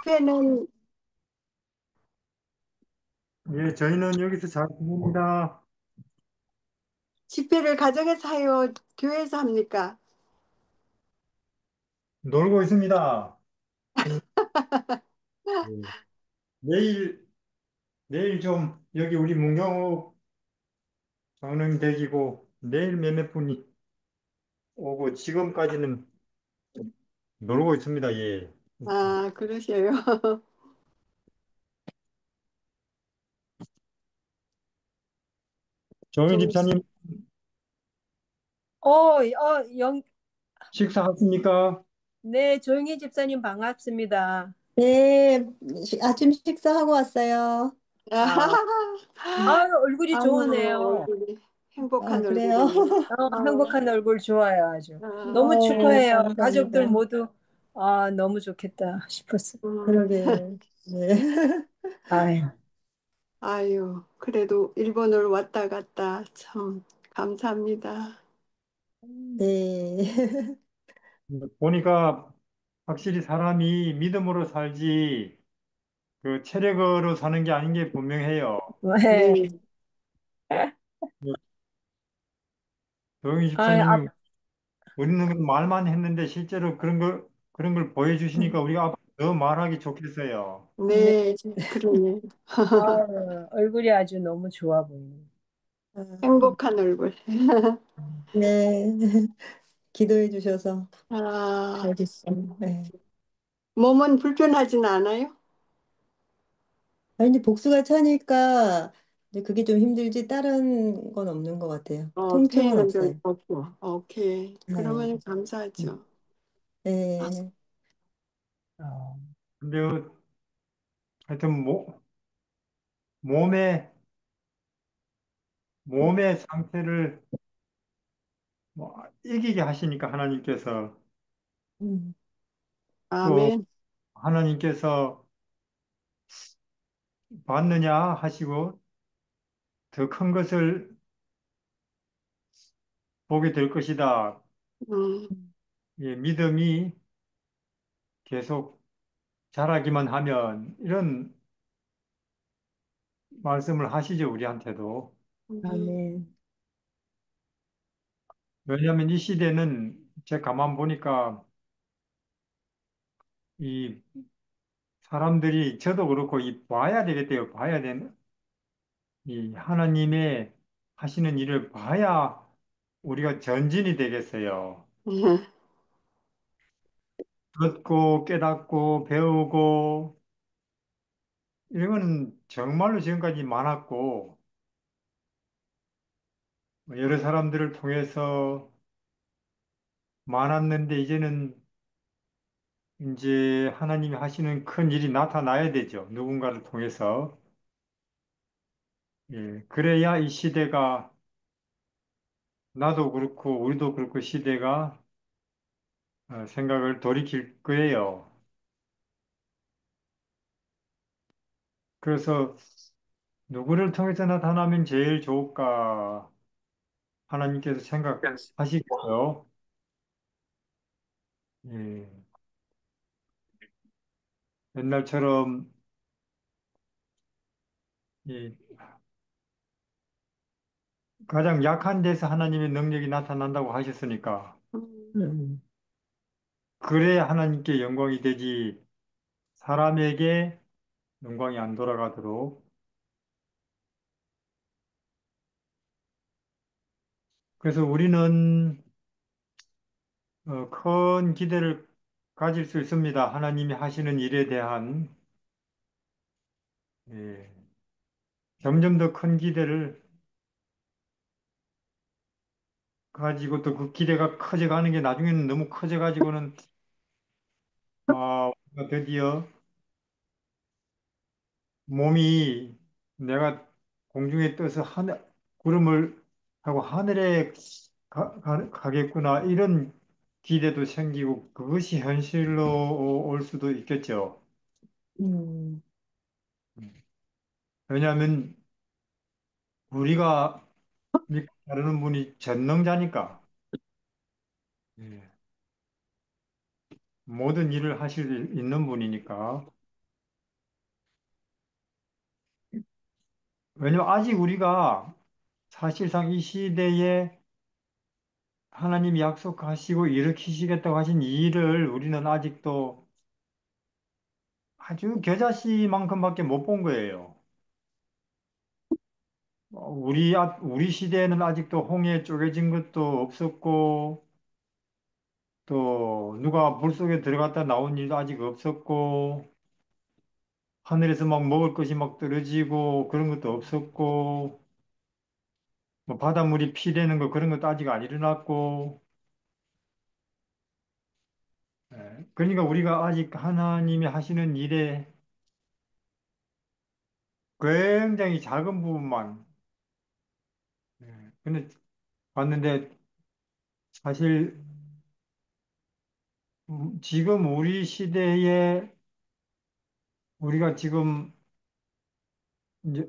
집회는, 예, 저희는 여기서 잘 지냅니다. 집회를 가정에서 하요, 교회에서 합니까? 놀고 있습니다. 예. 내일, 내일 좀 여기 우리 문경호 장흥대기고 내일 몇몇 분이 오고 지금까지는 놀고 있습니다. 예. 아, 그러세요. 정희 좀, 집사님 영, 식사하십니까? 네, 조용희 집사님 반갑습니다. 네, 아침 식사하고 왔어요. 아, 얼굴이 아유, 좋으네요. 얼굴이 아, 행복한 그래요? 얼굴이네. 행복한 얼굴 좋아요, 아주. 너무 네, 축하해요. 가족들 감사합니다. 모두, 너무 좋겠다 싶었어요. 음, 그러게. 네. 아유, 아유, 그래도 일본을 왔다 갔다 참 감사합니다. 네. 보니까 확실히 사람이 믿음으로 살지 그 체력으로 사는 게 아닌 게 분명해요. 네. 네. 예, 정희 아유, 집사님이 우리는 말만 했는데 실제로 그런 걸 보여주시니까 우리가 앞으로 더 말하기 좋겠어요. 네. 네, 그러네. 얼굴이 아주 너무 좋아 보이네요. 아, 행복한 얼굴. 네. 기도해 주셔서 아, 잘 됐어요. 네. 몸은 불편하진 않아요? 아, 이제 복수가 차니까 이제 그게 좀 힘들지 다른 건 없는 것 같아요. 통증은 페이는 별로 없어요. 없고. 오케이. 네. 그러면 감사하죠. 네. 어, 근데 하여튼 몸의 몸의 상태를 이기게 하시니까 하나님께서 음, 또 아멘. 하나님께서 받느냐 하시고 더 큰 것을 보게 될 것이다. 음, 예, 믿음이 계속 자라기만 하면 이런 말씀을 하시죠, 우리한테도. 음, 아멘. 왜냐하면 이 시대는 제가 가만 보니까 이 사람들이 저도 그렇고 이 봐야 되겠대요. 봐야 되는 이 하나님의 하시는 일을 봐야 우리가 전진이 되겠어요. 듣고 깨닫고 배우고 이런 거는 정말로 지금까지 많았고 여러 사람들을 통해서 많았는데 이제는 이제 하나님이 하시는 큰 일이 나타나야 되죠. 누군가를 통해서. 예, 그래야 이 시대가 나도 그렇고 우리도 그렇고 시대가 생각을 돌이킬 거예요. 그래서 누구를 통해서 나타나면 제일 좋을까 하나님께서 생각하시겠어요. 예, 옛날처럼 이 가장 약한 데서 하나님의 능력이 나타난다고 하셨으니까 음, 음, 그래야 하나님께 영광이 되지 사람에게 영광이 안 돌아가도록 그래서 우리는 큰 기대를 가질 수 있습니다. 하나님이 하시는 일에 대한 예, 점점 더 큰 기대를 가지고 또 그 기대가 커져가는 게 나중에는 너무 커져가지고는 우리가 드디어 몸이 내가 공중에 떠서 구름을 하고 하늘에 가겠구나 이런 기대도 생기고 그것이 현실로 올 수도 있겠죠. 음, 왜냐하면 우리가 믿고 따르는 분이 전능자니까 예, 모든 일을 하실 수 있는 분이니까 왜냐면 아직 우리가 사실상 이 시대에 하나님이 약속하시고 일으키시겠다고 하신 이 일을 우리는 아직도 아주 겨자씨만큼밖에 못 본 거예요. 우리 시대에는 아직도 홍해 쪼개진 것도 없었고, 또 누가 물속에 들어갔다 나온 일도 아직 없었고, 하늘에서 막 먹을 것이 막 떨어지고 그런 것도 없었고, 뭐 바닷물이 피되는 거 그런 것도 아직 안 일어났고, 그러니까 우리가 아직 하나님이 하시는 일에 굉장히 작은 부분만, 근데 봤는데 사실 지금 우리 시대에 우리가 지금 이제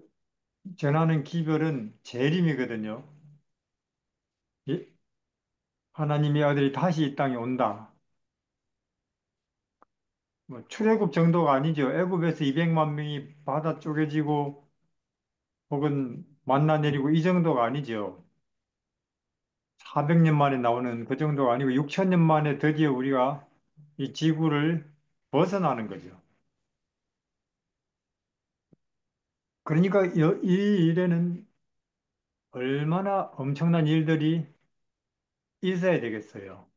전하는 기별은 재림이거든요. 예? 하나님의 아들이 다시 이 땅에 온다. 뭐 출애굽 정도가 아니죠. 애굽에서 200만 명이 바다 쪼개지고 혹은 만나 내리고 이 정도가 아니죠. 400년 만에 나오는 그 정도가 아니고 6천년 만에 드디어 우리가 이 지구를 벗어나는 거죠. 그러니까 이 일에는 얼마나 엄청난 일들이 있어야 되겠어요.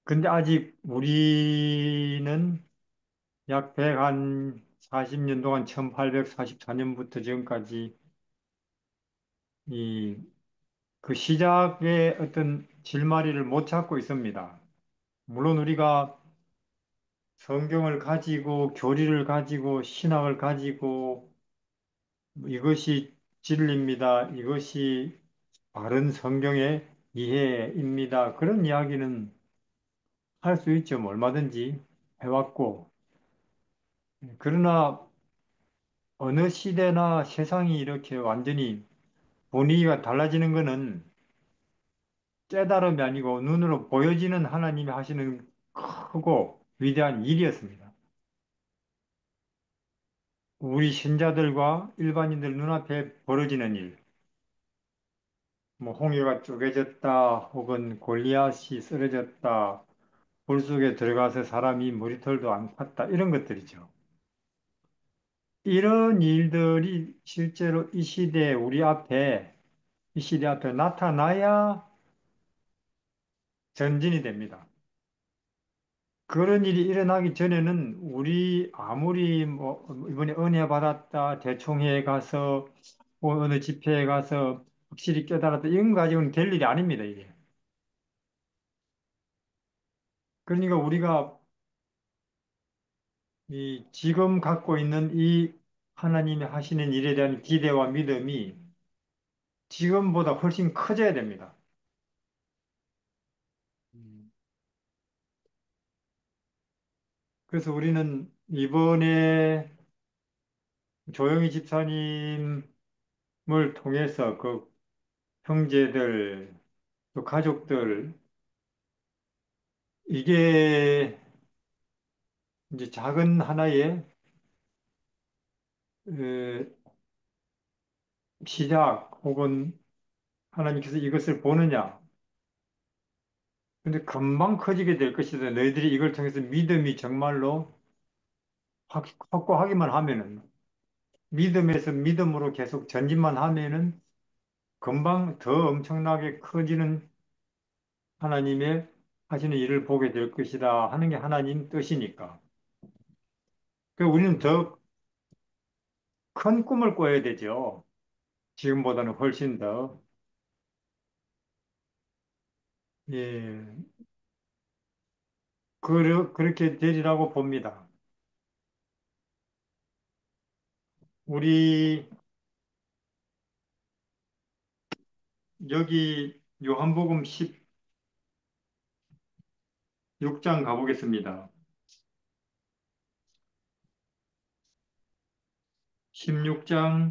근데 아직 우리는 약 140년 동안 1844년부터 지금까지 이 그 시작의 어떤 실마리를 못 찾고 있습니다. 물론 우리가 성경을 가지고 교리를 가지고 신학을 가지고 이것이 진리입니다. 이것이 바른 성경의 이해입니다. 그런 이야기는 할 수 있죠. 뭐 얼마든지 해왔고. 그러나 어느 시대나 세상이 이렇게 완전히 분위기가 달라지는 것은 깨달음이 아니고 눈으로 보여지는 하나님이 하시는 크고 위대한 일이었습니다. 우리 신자들과 일반인들 눈앞에 벌어지는 일, 뭐 홍해가 쪼개졌다, 혹은 골리앗이 쓰러졌다, 물속에 들어가서 사람이 머리털도 안 팠다, 이런 것들이죠. 이런 일들이 실제로 이 시대 앞에 나타나야 전진이 됩니다. 그런 일이 일어나기 전에는 우리 아무리 뭐 이번에 은혜 받았다, 대총회에 가서 뭐 어느 집회에 가서 확실히 깨달았다, 이런 거 가지고는 될 일이 아닙니다, 이게. 그러니까 우리가 이 지금 갖고 있는 이 하나님이 하시는 일에 대한 기대와 믿음이 지금보다 훨씬 커져야 됩니다. 음. 그래서 우리는 이번에 조영희 집사님을 통해서 그 형제들, 또 가족들, 이게 이제 작은 하나의 어, 시작 혹은 하나님께서 이것을 보느냐. 근데 금방 커지게 될 것이다. 너희들이 이걸 통해서 믿음이 정말로 확고하기만 하면은, 믿음에서 믿음으로 계속 전진만 하면은 금방 더 엄청나게 커지는 하나님의 하시는 일을 보게 될 것이다 하는 게 하나님 뜻이니까. 그래서 우리는 더 큰 꿈을 꿔야 되죠. 지금보다는 훨씬 더. 예, 그렇게 되리라고 봅니다. 우리 여기 요한복음 16장 가보겠습니다. 16장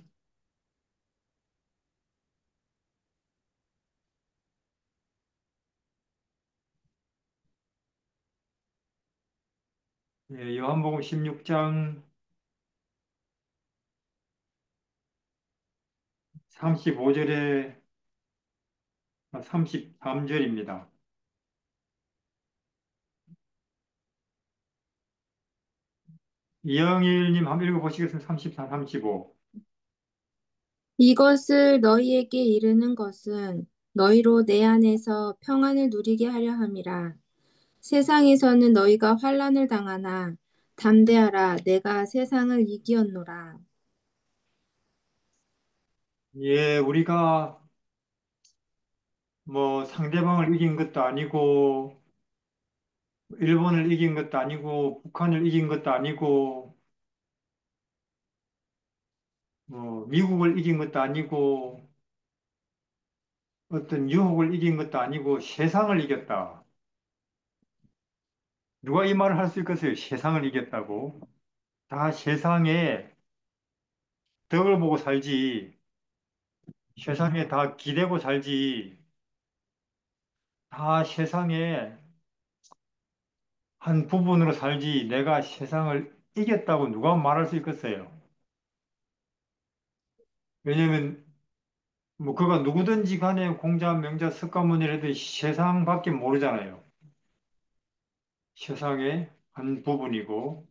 요한복음 16장 35절에 33절입니다. 이영일님 한번 읽어보시겠습니다. 34, 35. 이것을 너희에게 이르는 것은 너희로 내 안에서 평안을 누리게 하려 함이라. 세상에서는 너희가 환난을 당하나 담대하라. 내가 세상을 이기었노라. 예, 우리가 뭐 상대방을 이긴 것도 아니고, 일본을 이긴 것도 아니고, 북한을 이긴 것도 아니고, 뭐 미국을 이긴 것도 아니고, 어떤 유혹을 이긴 것도 아니고, 세상을 이겼다. 누가 이 말을 할 수 있겠어요? 세상을 이겼다고. 다 세상에 덕을 보고 살지, 세상에 다 기대고 살지, 다 세상에 한 부분으로 살지, 내가 세상을 이겼다고 누가 말할 수 있겠어요? 왜냐면 뭐 그가 누구든지 간에 공자, 명자, 석가모니라도 세상밖에 모르잖아요. 세상의 한 부분이고.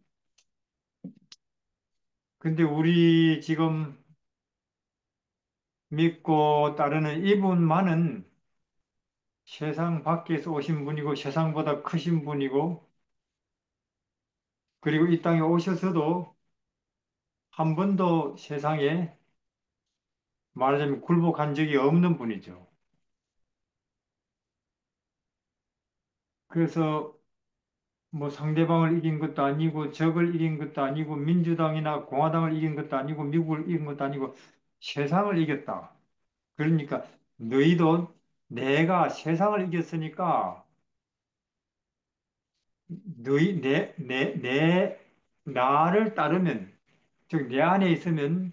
근데 우리 지금 믿고 따르는 이분만은 세상 밖에서 오신 분이고 세상보다 크신 분이고, 그리고 이 땅에 오셔서도 한 번도 세상에 말하자면 굴복한 적이 없는 분이죠. 그래서 뭐 상대방을 이긴 것도 아니고 적을 이긴 것도 아니고 민주당이나 공화당을 이긴 것도 아니고 미국을 이긴 것도 아니고 세상을 이겼다. 그러니까 너희도 내가 세상을 이겼으니까 너희 나를 따르면, 즉 내 안에 있으면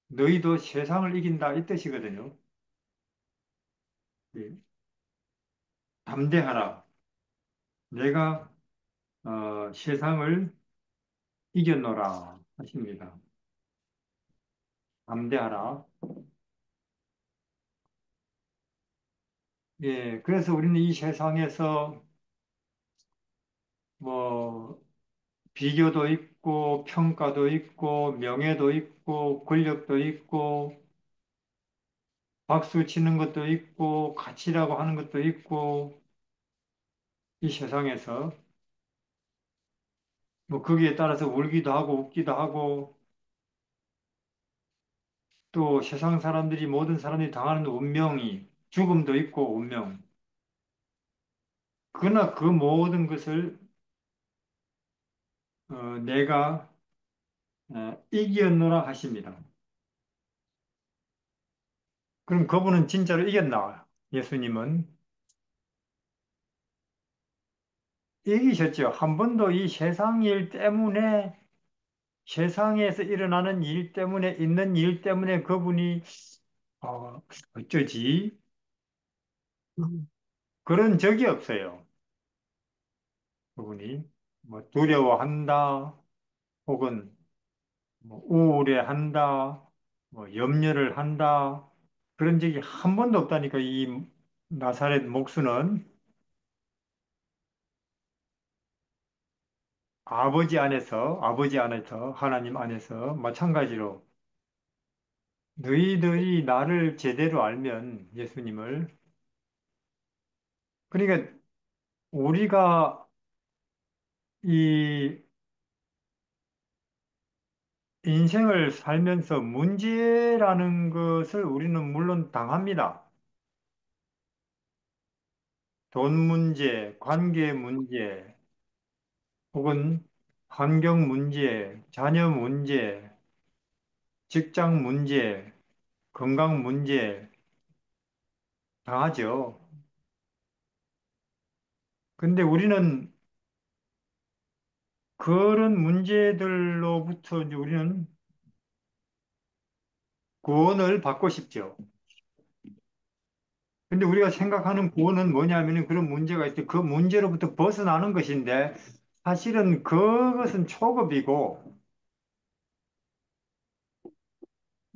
너희도 세상을 이긴다 이 뜻이거든요. 예, 담대하라. 내가 세상을 이겼노라 하십니다. 담대하라. 예, 그래서 우리는 이 세상에서 뭐 비교도 있고 평가도 있고 명예도 있고 권력도 있고 박수 치는 것도 있고 가치라고 하는 것도 있고, 이 세상에서 뭐 거기에 따라서 울기도 하고 웃기도 하고, 또 세상 사람들이 모든 사람들이 당하는 운명이 죽음도 있고 운명. 그러나 그 모든 것을 내가 이기었노라 하십니다. 그럼 그분은 진짜로 이겼나? 예수님은 이기셨죠. 한 번도 이 세상 일 때문에, 세상에서 일어나는 일 때문에, 있는 일 때문에 그분이 어쩌지? 음, 그런 적이 없어요. 그분이 뭐 두려워한다, 혹은 뭐 우울해한다, 뭐 염려를 한다, 그런 적이 한 번도 없다니까. 이 나사렛 목수는 아버지 안에서, 하나님 안에서 마찬가지로 너희들이 나를 제대로 알면, 예수님을, 그러니까 우리가 이 인생을 살면서 문제라는 것을 우리는 물론 당합니다. 돈 문제, 관계 문제, 혹은 환경 문제, 자녀 문제, 직장 문제, 건강 문제 당하죠. 근데 우리는 그런 문제들로부터 이제 우리는 구원을 받고 싶죠. 근데 우리가 생각하는 구원은 뭐냐면은 그런 문제가 있을 때 그 문제로부터 벗어나는 것인데, 사실은 그것은 초급이고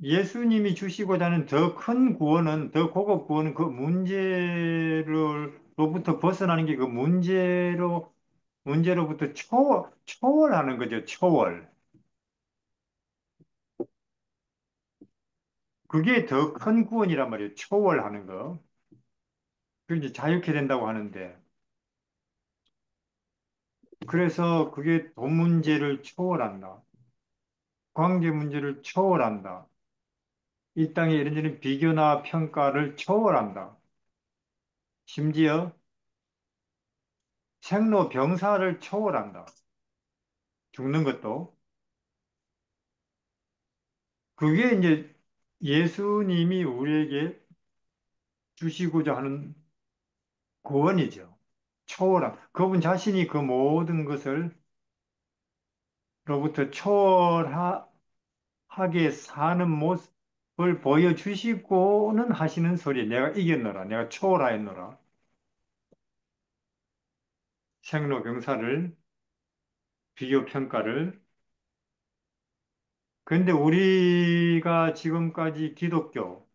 예수님이 주시고자 하는 더 큰 구원은, 더 고급 구원은 그 문제로부터 벗어나는 게 그 문제로부터 초월하는 거죠, 초월. 그게 더 큰 구원이란 말이에요, 초월하는 거. 그 이제 자유케 된다고 하는데. 그래서 그게 돈 문제를 초월한다. 관계 문제를 초월한다. 이 땅의 이런저런 비교나 평가를 초월한다. 심지어 생로병사를 초월한다. 죽는 것도. 그게 이제 예수님이 우리에게 주시고자 하는 구원이죠. 초월함. 그분 자신이 그 모든 것을 로부터 초월하게 사는 모습을 보여주시고는 하시는 소리. 내가 이겼노라. 내가 초월하였노라. 생로병사를, 비교평가를. 그런데 우리가 지금까지 기독교,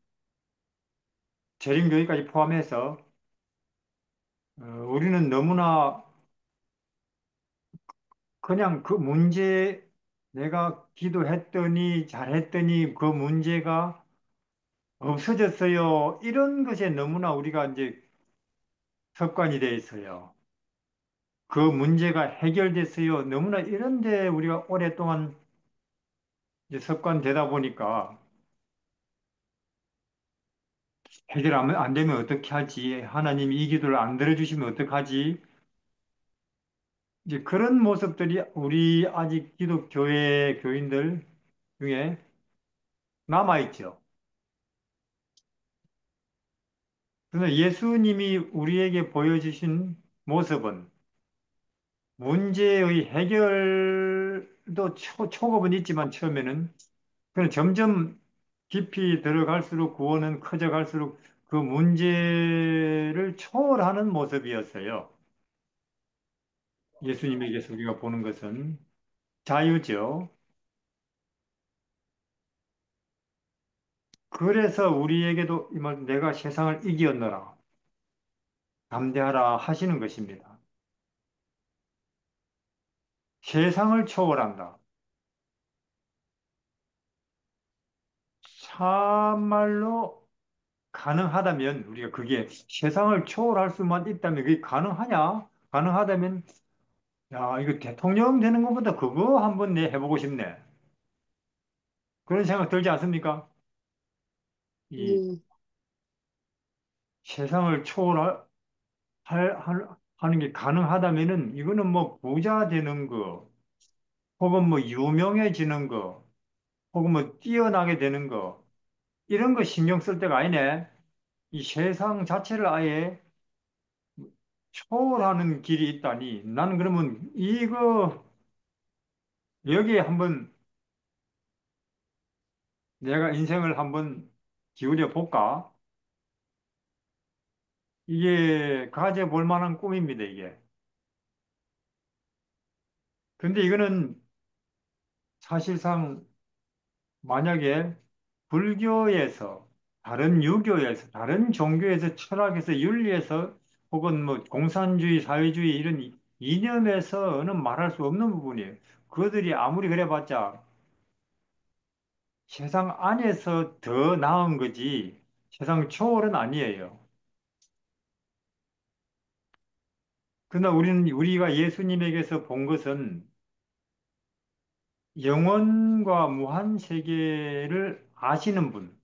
재림교회까지 포함해서 우리는 너무나 그냥 그 문제 내가 기도했더니 잘했더니 그 문제가 없어졌어요. 이런 것에 너무나 우리가 이제 습관이 돼 있어요. 그 문제가 해결됐어요. 너무나 이런데 우리가 오랫동안 이제 습관되다 보니까 해결 안 되면 어떻게 하지? 하나님이 이 기도를 안 들어주시면 어떡하지? 이제 그런 모습들이 우리 아직 기독교회 교인들 중에 남아있죠. 그래서 예수님이 우리에게 보여주신 모습은 문제의 해결도 초급은 있지만 처음에는 그냥 점점 깊이 들어갈수록 구원은 커져갈수록 그 문제를 초월하는 모습이었어요. 예수님에게서 우리가 보는 것은 자유죠. 그래서 우리에게도 이 말 내가 세상을 이기었노라 담대하라 하시는 것입니다. 세상을 초월한다. 참말로 가능하다면 우리가 그게 세상을 초월할 수만 있다면 그게 가능하냐? 가능하다면 야 이거 대통령 되는 것보다 그거 한번 내 해보고 싶네. 그런 생각 들지 않습니까? 이 네. 세상을 하는 게 가능하다면은 이거는 뭐 부자 되는 거 혹은 뭐 유명해지는 거 혹은 뭐 뛰어나게 되는 거 이런 거 신경 쓸 때가 아니네. 이 세상 자체를 아예 초월하는 길이 있다니. 나는 그러면 이거 여기에 한번 내가 인생을 한번 기울여 볼까? 이게 가져볼 만한 꿈입니다, 이게. 근데 이거는 사실상 만약에 불교에서, 다른 유교에서, 다른 종교에서, 철학에서, 윤리에서, 혹은 뭐 공산주의, 사회주의 이런 이념에서는 말할 수 없는 부분이에요. 그들이 아무리 그래봤자 세상 안에서 더 나은 거지 세상 초월은 아니에요. 그러나 우리가 예수님에게서 본 것은 영원과 무한 세계를 아시는 분,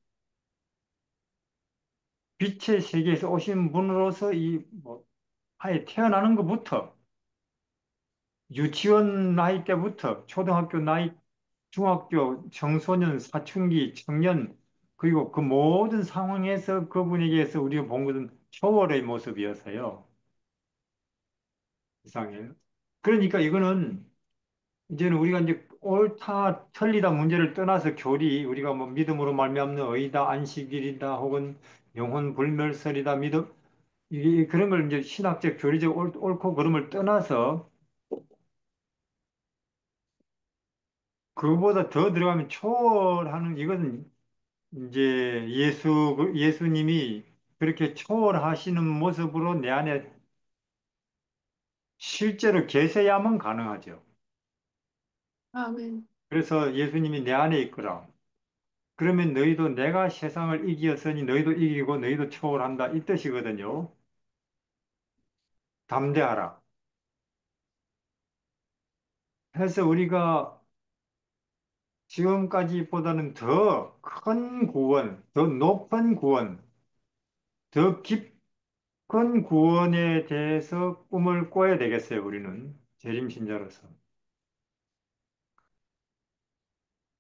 빛의 세계에서 오신 분으로서 뭐 아예 태어나는 것부터 유치원 나이 때부터 초등학교 나이, 중학교, 청소년, 사춘기, 청년 그리고 그 모든 상황에서 그분에게서 우리가 본 것은 초월의 모습이었어요. 이상해요. 그러니까 이거는 이제는 우리가 이제 옳다 틀리다 문제를 떠나서 교리 우리가 뭐 믿음으로 말미암는 의다 안식일이다 혹은 영혼 불멸설이다 믿음 그런 걸 이제 신학적 교리적 옳고 그름을 떠나서 그거보다 더 들어가면 초월하는 이것은 이제 예수님이 그렇게 초월하시는 모습으로 내 안에 실제로 계셔야만 가능하죠. 아멘. 그래서 예수님이 내 안에 있거라. 그러면 너희도 내가 세상을 이기었으니 너희도 이기고 너희도 초월한다. 이 뜻이거든요. 담대하라. 해서 우리가 지금까지보다는 더 큰 구원, 더 높은 구원, 더 깊은 구원에 대해서 꿈을 꿔야 되겠어요, 우리는. 재림신자로서.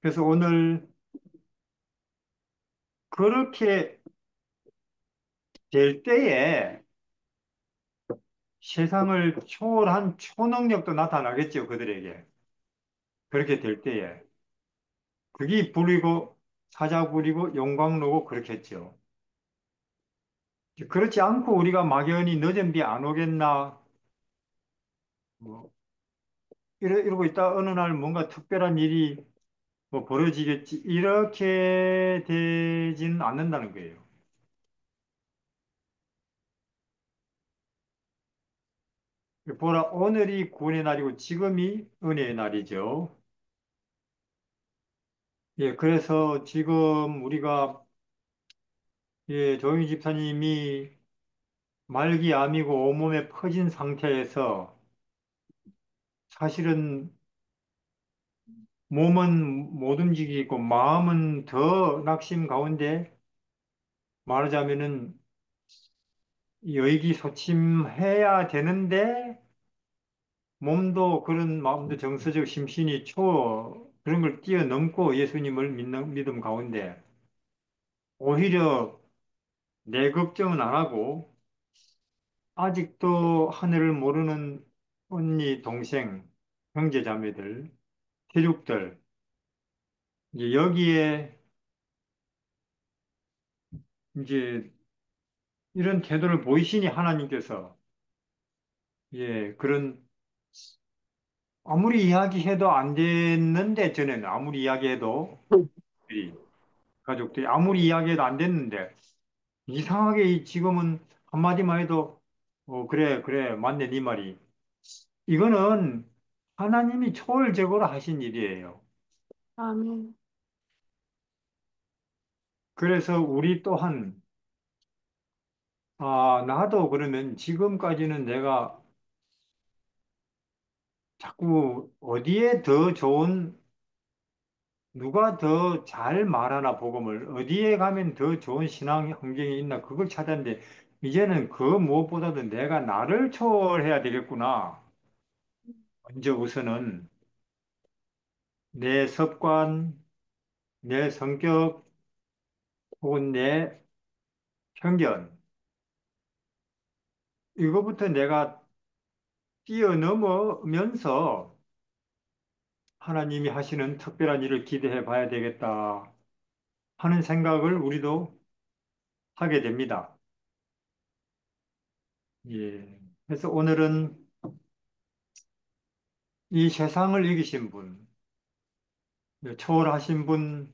그래서 오늘 그렇게 될 때에 세상을 초월한 초능력도 나타나겠죠, 그들에게. 그렇게 될 때에. 그게 불이고 사자굴이고 영광로고 그렇겠죠. 그렇지 않고 우리가 막연히 늦은 비 안 오겠나, 뭐, 이러고 있다 어느 날 뭔가 특별한 일이 뭐 벌어지겠지, 이렇게 되지는 않는다는 거예요. 보라, 오늘이 구원의 날이고 지금이 은혜의 날이죠. 예, 그래서 지금 우리가, 예, 조영희 집사님이 말기암이고 온몸에 퍼진 상태에서 사실은 몸은 못 움직이고 마음은 더 낙심 가운데, 말하자면은 의기소침해야 되는데 몸도 그런 마음도 정서적 심신이 그런 걸 뛰어넘고 예수님을 믿는 믿음 가운데 오히려 내 걱정은 안 하고 아직도 하늘을 모르는 언니, 동생, 형제, 자매들, 태족들, 이제 여기에 이제 이런 태도를 보이시니 하나님께서, 예, 그런, 아무리 이야기해도 안 됐는데, 전에는 아무리 이야기해도 우리 가족들이 아무리 이야기해도 안 됐는데 이상하게 지금은 한마디만 해도 그래 그래 맞네 네 말이, 이거는 하나님이 초월적으로 하신 일이에요. 아멘. 그래서 우리 또한, 나도 그러면 지금까지는 내가 자꾸 어디에 더 좋은, 누가 더 잘 말하나 복음을, 어디에 가면 더 좋은 신앙 환경이 있나 그걸 찾았는데 이제는 그 무엇보다도 내가 나를 초월해야 되겠구나. 먼저 우선은 내 습관, 내 성격 혹은 내 편견, 이거부터 내가 뛰어넘으면서 하나님이 하시는 특별한 일을 기대해 봐야 되겠다 하는 생각을 우리도 하게 됩니다. 예. 그래서 오늘은 이 세상을 이기신 분, 초월하신 분,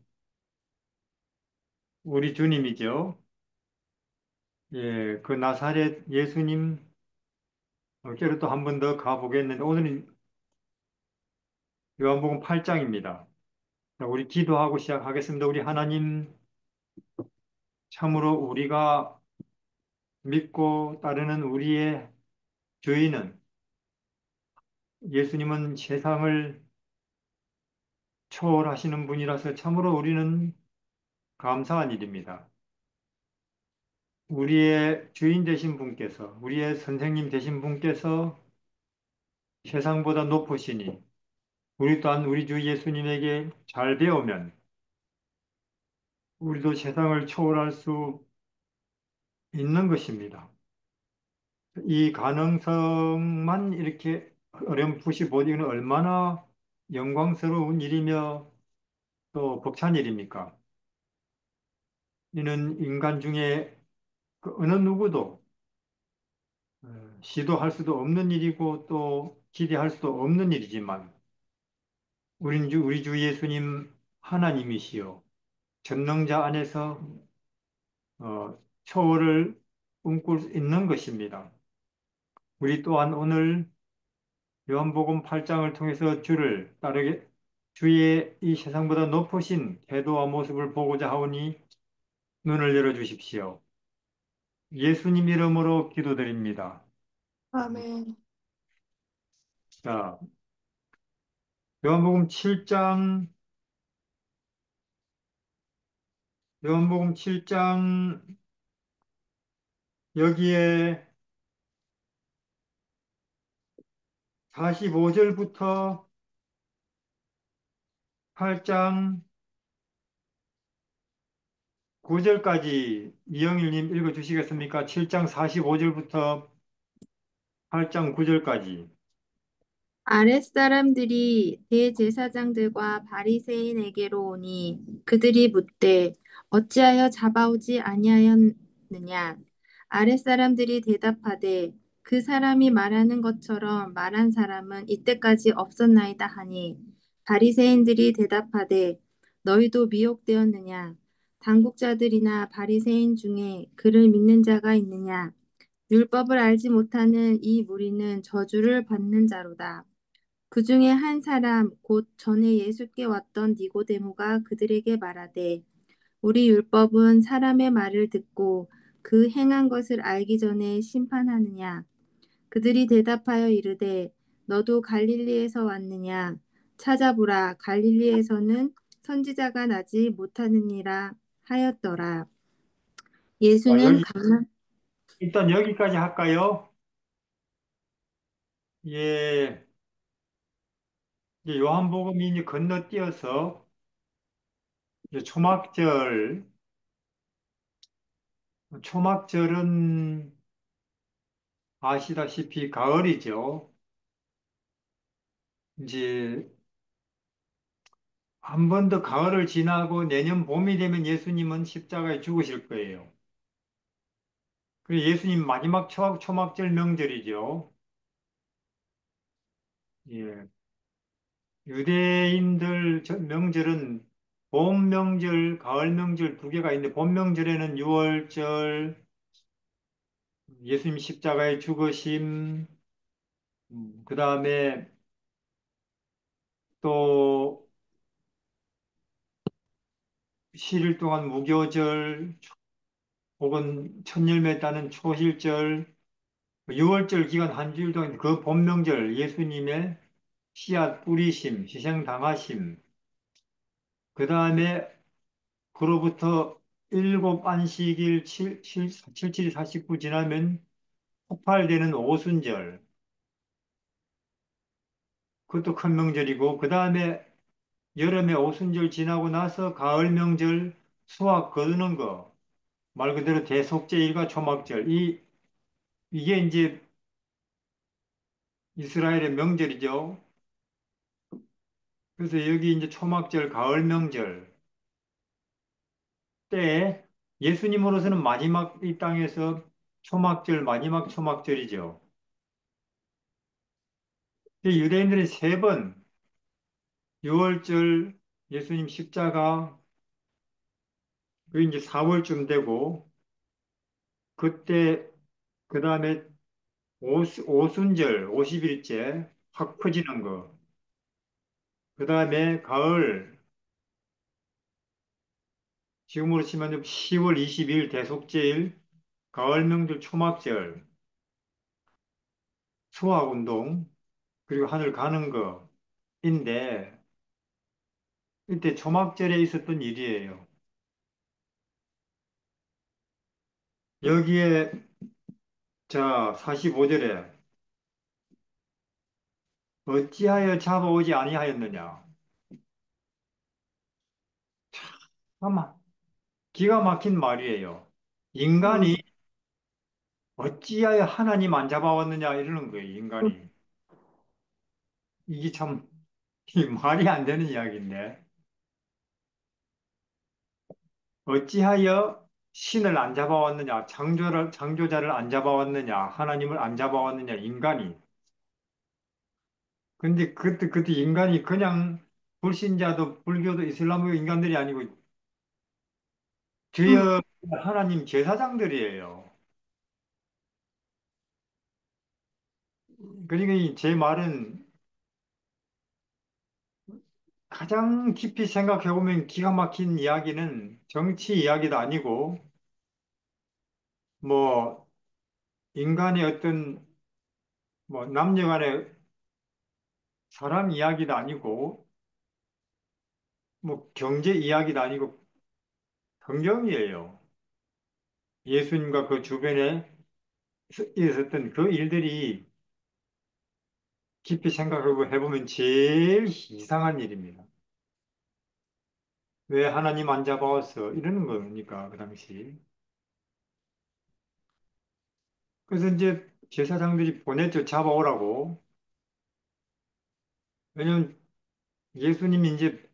우리 주님이죠. 예, 그 나사렛 예수님 어깨로 또 한 번 더 가보겠는데 오늘은 요한복음 8장입니다. 우리 기도하고 시작하겠습니다. 우리 하나님, 참으로 우리가 믿고 따르는 우리의 주인은, 예수님은 세상을 초월하시는 분이라서 참으로 우리는 감사한 일입니다. 우리의 주인 되신 분께서, 우리의 선생님 되신 분께서 세상보다 높으시니 우리 또한 우리 주 예수님에게 잘 배우면 우리도 세상을 초월할 수 있는 것입니다. 이 가능성만 이렇게 어렴풋이 보기는 얼마나 영광스러운 일이며 또 벅찬 일입니까? 이는 인간 중에 그 어느 누구도 시도할 수도 없는 일이고 또 기대할 수도 없는 일이지만 우리 주 예수님 하나님이시요 전능자 안에서 초월을 꿈꿀 수 있는 것입니다. 우리 또한 오늘 요한복음 8장을 통해서 주를 따르게 주의 이 세상보다 높으신 태도와 모습을 보고자 하오니 눈을 열어주십시오. 예수님 이름으로 기도드립니다. 아멘. 자, 요한복음 7장, 요한복음 7장 여기에 45절부터 8장 9절까지 이영일님 읽어주시겠습니까? 7장 45절부터 8장 9절까지. 아랫사람들이 대제사장들과 바리새인에게로 오니 그들이 묻되 어찌하여 잡아오지 아니하였느냐. 아랫사람들이 대답하되 그 사람이 말하는 것처럼 말한 사람은 이때까지 없었나이다 하니 바리새인들이 대답하되 너희도 미혹되었느냐. 당국자들이나 바리새인 중에 그를 믿는 자가 있느냐. 율법을 알지 못하는 이 무리는 저주를 받는 자로다. 그 중에 한 사람 곧 전에 예수께 왔던 니고데모가 그들에게 말하되 우리 율법은 사람의 말을 듣고 그 행한 것을 알기 전에 심판하느냐. 그들이 대답하여 이르되 너도 갈릴리에서 왔느냐. 찾아보라. 갈릴리에서는 선지자가 나지 못하느니라 하였더라. 자, 예수는 여기, 일단 여기까지 할까요? 예, 이제 요한복음이 이제 건너뛰어서 이제 초막절은 아시다시피 가을이죠. 이제 한 번 더 가을을 지나고 내년 봄이 되면 예수님은 십자가에 죽으실 거예요. 그리고 예수님 마지막 초막절 명절이죠. 예. 유대인들 명절은 봄 명절, 가을 명절 두 개가 있는데 봄 명절에는 유월절, 예수님 십자가의 죽으심, 그 다음에 또 7일 동안 무교절 혹은 첫 열매 따는 초실절, 6월절 기간 한 주일 동안 그 봄 명절 예수님의 씨앗 뿌리심, 희생당하심, 그 다음에 그로부터 일곱 안식일 7일 49 지나면 폭발되는 오순절, 그것도 큰 명절이고, 그 다음에 여름에 오순절 지나고 나서 가을 명절 수확 거두는 거, 말 그대로 대속죄일과 초막절, 이게 이제 이스라엘의 명절이죠. 그래서 여기 이제 초막절, 가을 명절 때 예수님으로서는 마지막 이 땅에서 초막절, 마지막 초막절이죠. 유대인들은 세 번, 6월절 예수님 십자가, 그 이제 4월쯤 되고, 그때, 그 다음에 오순절, 50일째 확 퍼지는 거, 그 다음에 가을, 지금으로 치면 10월 20일 대속제일, 가을 명절 초막절, 수학운동, 그리고 하늘 가는 거인데, 이때 초막절에 있었던 일이에요. 여기에, 자, 45절에, 어찌하여 잡아오지 아니하였느냐. 아마 기가 막힌 말이에요. 인간이 어찌하여 하나님 안 잡아왔느냐 이러는 거예요, 인간이. 이게 참 이 말이 안 되는 이야기인데. 어찌하여 신을 안 잡아왔느냐, 창조자를 안 잡아왔느냐, 하나님을 안 잡아왔느냐, 인간이. 근데 그때 인간이 그냥 불신자도 불교도 이슬람교 인간들이 아니고 주여 하나님 제사장들이에요. 그러니까 제 말은 가장 깊이 생각해 보면 기가 막힌 이야기는 정치 이야기도 아니고 뭐 인간의 어떤 뭐 남녀 간의 사랑 이야기도 아니고 뭐 경제 이야기도 아니고 성경이에요. 예수님과 그 주변에 있었던 그 일들이 깊이 생각하고 해보면 제일 이상한 일입니다. 왜 하나님 안 잡아왔어? 이러는 거니까, 그 당시. 그래서 이제 제사장들이 보냈죠. 잡아오라고. 왜냐면 예수님이 이제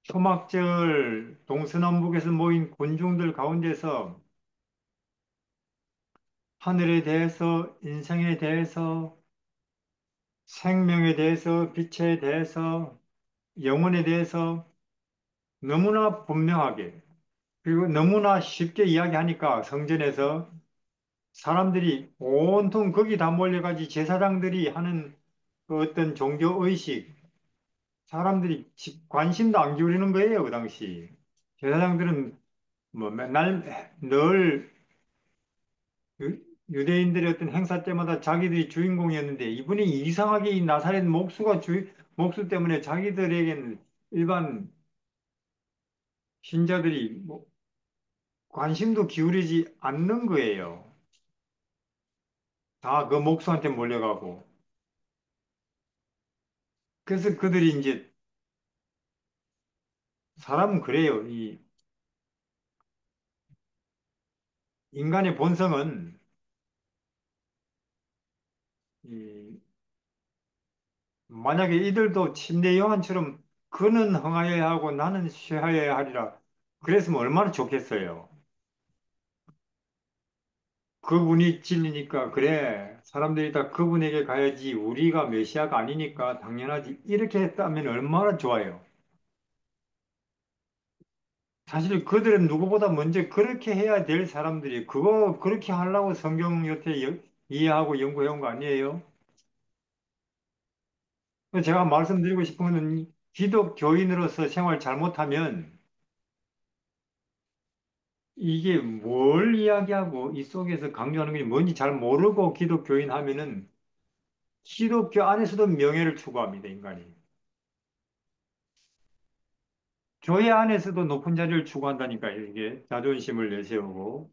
초막절 동서남북에서 모인 군중들 가운데서 하늘에 대해서, 인생에 대해서, 생명에 대해서, 빛에 대해서, 영혼에 대해서 너무나 분명하게, 그리고 너무나 쉽게 이야기하니까 성전에서 사람들이 온통 거기 다 몰려가지 제사장들이 하는 그 어떤 종교의식, 사람들이 관심도 안 기울이는 거예요, 그 당시. 제사장들은 뭐 맨날 늘 유대인들의 어떤 행사 때마다 자기들이 주인공이었는데 이분이 이상하게 이 나사렛 목수 때문에 자기들에게는 일반 신자들이 뭐 관심도 기울이지 않는 거예요. 다 그 목수한테 몰려가고. 그래서 그들이 이제 사람은 그래요. 이 인간의 본성은 이 만약에 이들도 침례 요한처럼 그는 흥하여야 하고 나는 쉬하여야 하리라. 그랬으면 얼마나 좋겠어요. 그분이 진리니까 그래. 사람들이 다 그분에게 가야지 우리가 메시아가 아니니까 당연하지. 이렇게 했다면 얼마나 좋아요. 사실 그들은 누구보다 먼저 그렇게 해야 될 사람들이 그거 그렇게 하려고 성경 여태 이해하고 연구해온 거 아니에요? 제가 말씀드리고 싶은 것은 기독교인으로서 생활 잘못하면 이게 뭘 이야기하고 이 속에서 강조하는 게 뭔지 잘 모르고 기독교인 하면은 기독교 안에서도 명예를 추구합니다, 인간이. 교회 안에서도 높은 자리를 추구한다니까요, 이게. 자존심을 내세우고.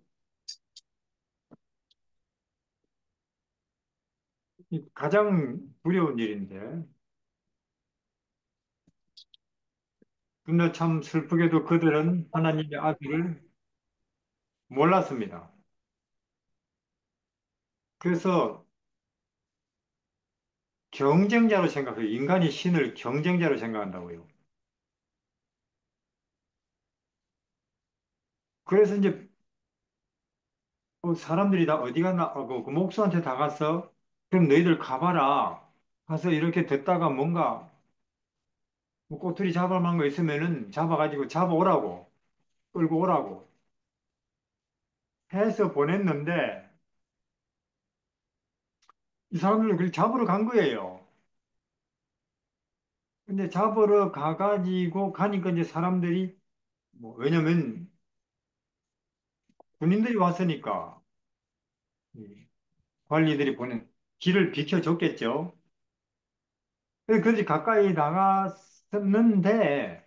이 가장 두려운 일인데. 근데 참 슬프게도 그들은 하나님의 아들을 몰랐습니다. 그래서 경쟁자로 생각해요. 인간이 신을 경쟁자로 생각한다고요. 그래서 이제 사람들이 다 어디 갔나, 그 목수한테 다 갔어. 그럼 너희들 가봐라. 가서 이렇게 듣다가 뭔가 뭐 꼬투리 잡을 만한 거 있으면은 잡아가지고 잡아오라고, 끌고 오라고 해서 보냈는데 이 사람들은 그걸 잡으러 간 거예요. 근데 잡으러 가가지고 가니까 이제 사람들이 뭐 왜냐면 군인들이 왔으니까 이 관리들이 보낸 길을 비켜줬겠죠. 그래서 그들이 가까이 나갔었는데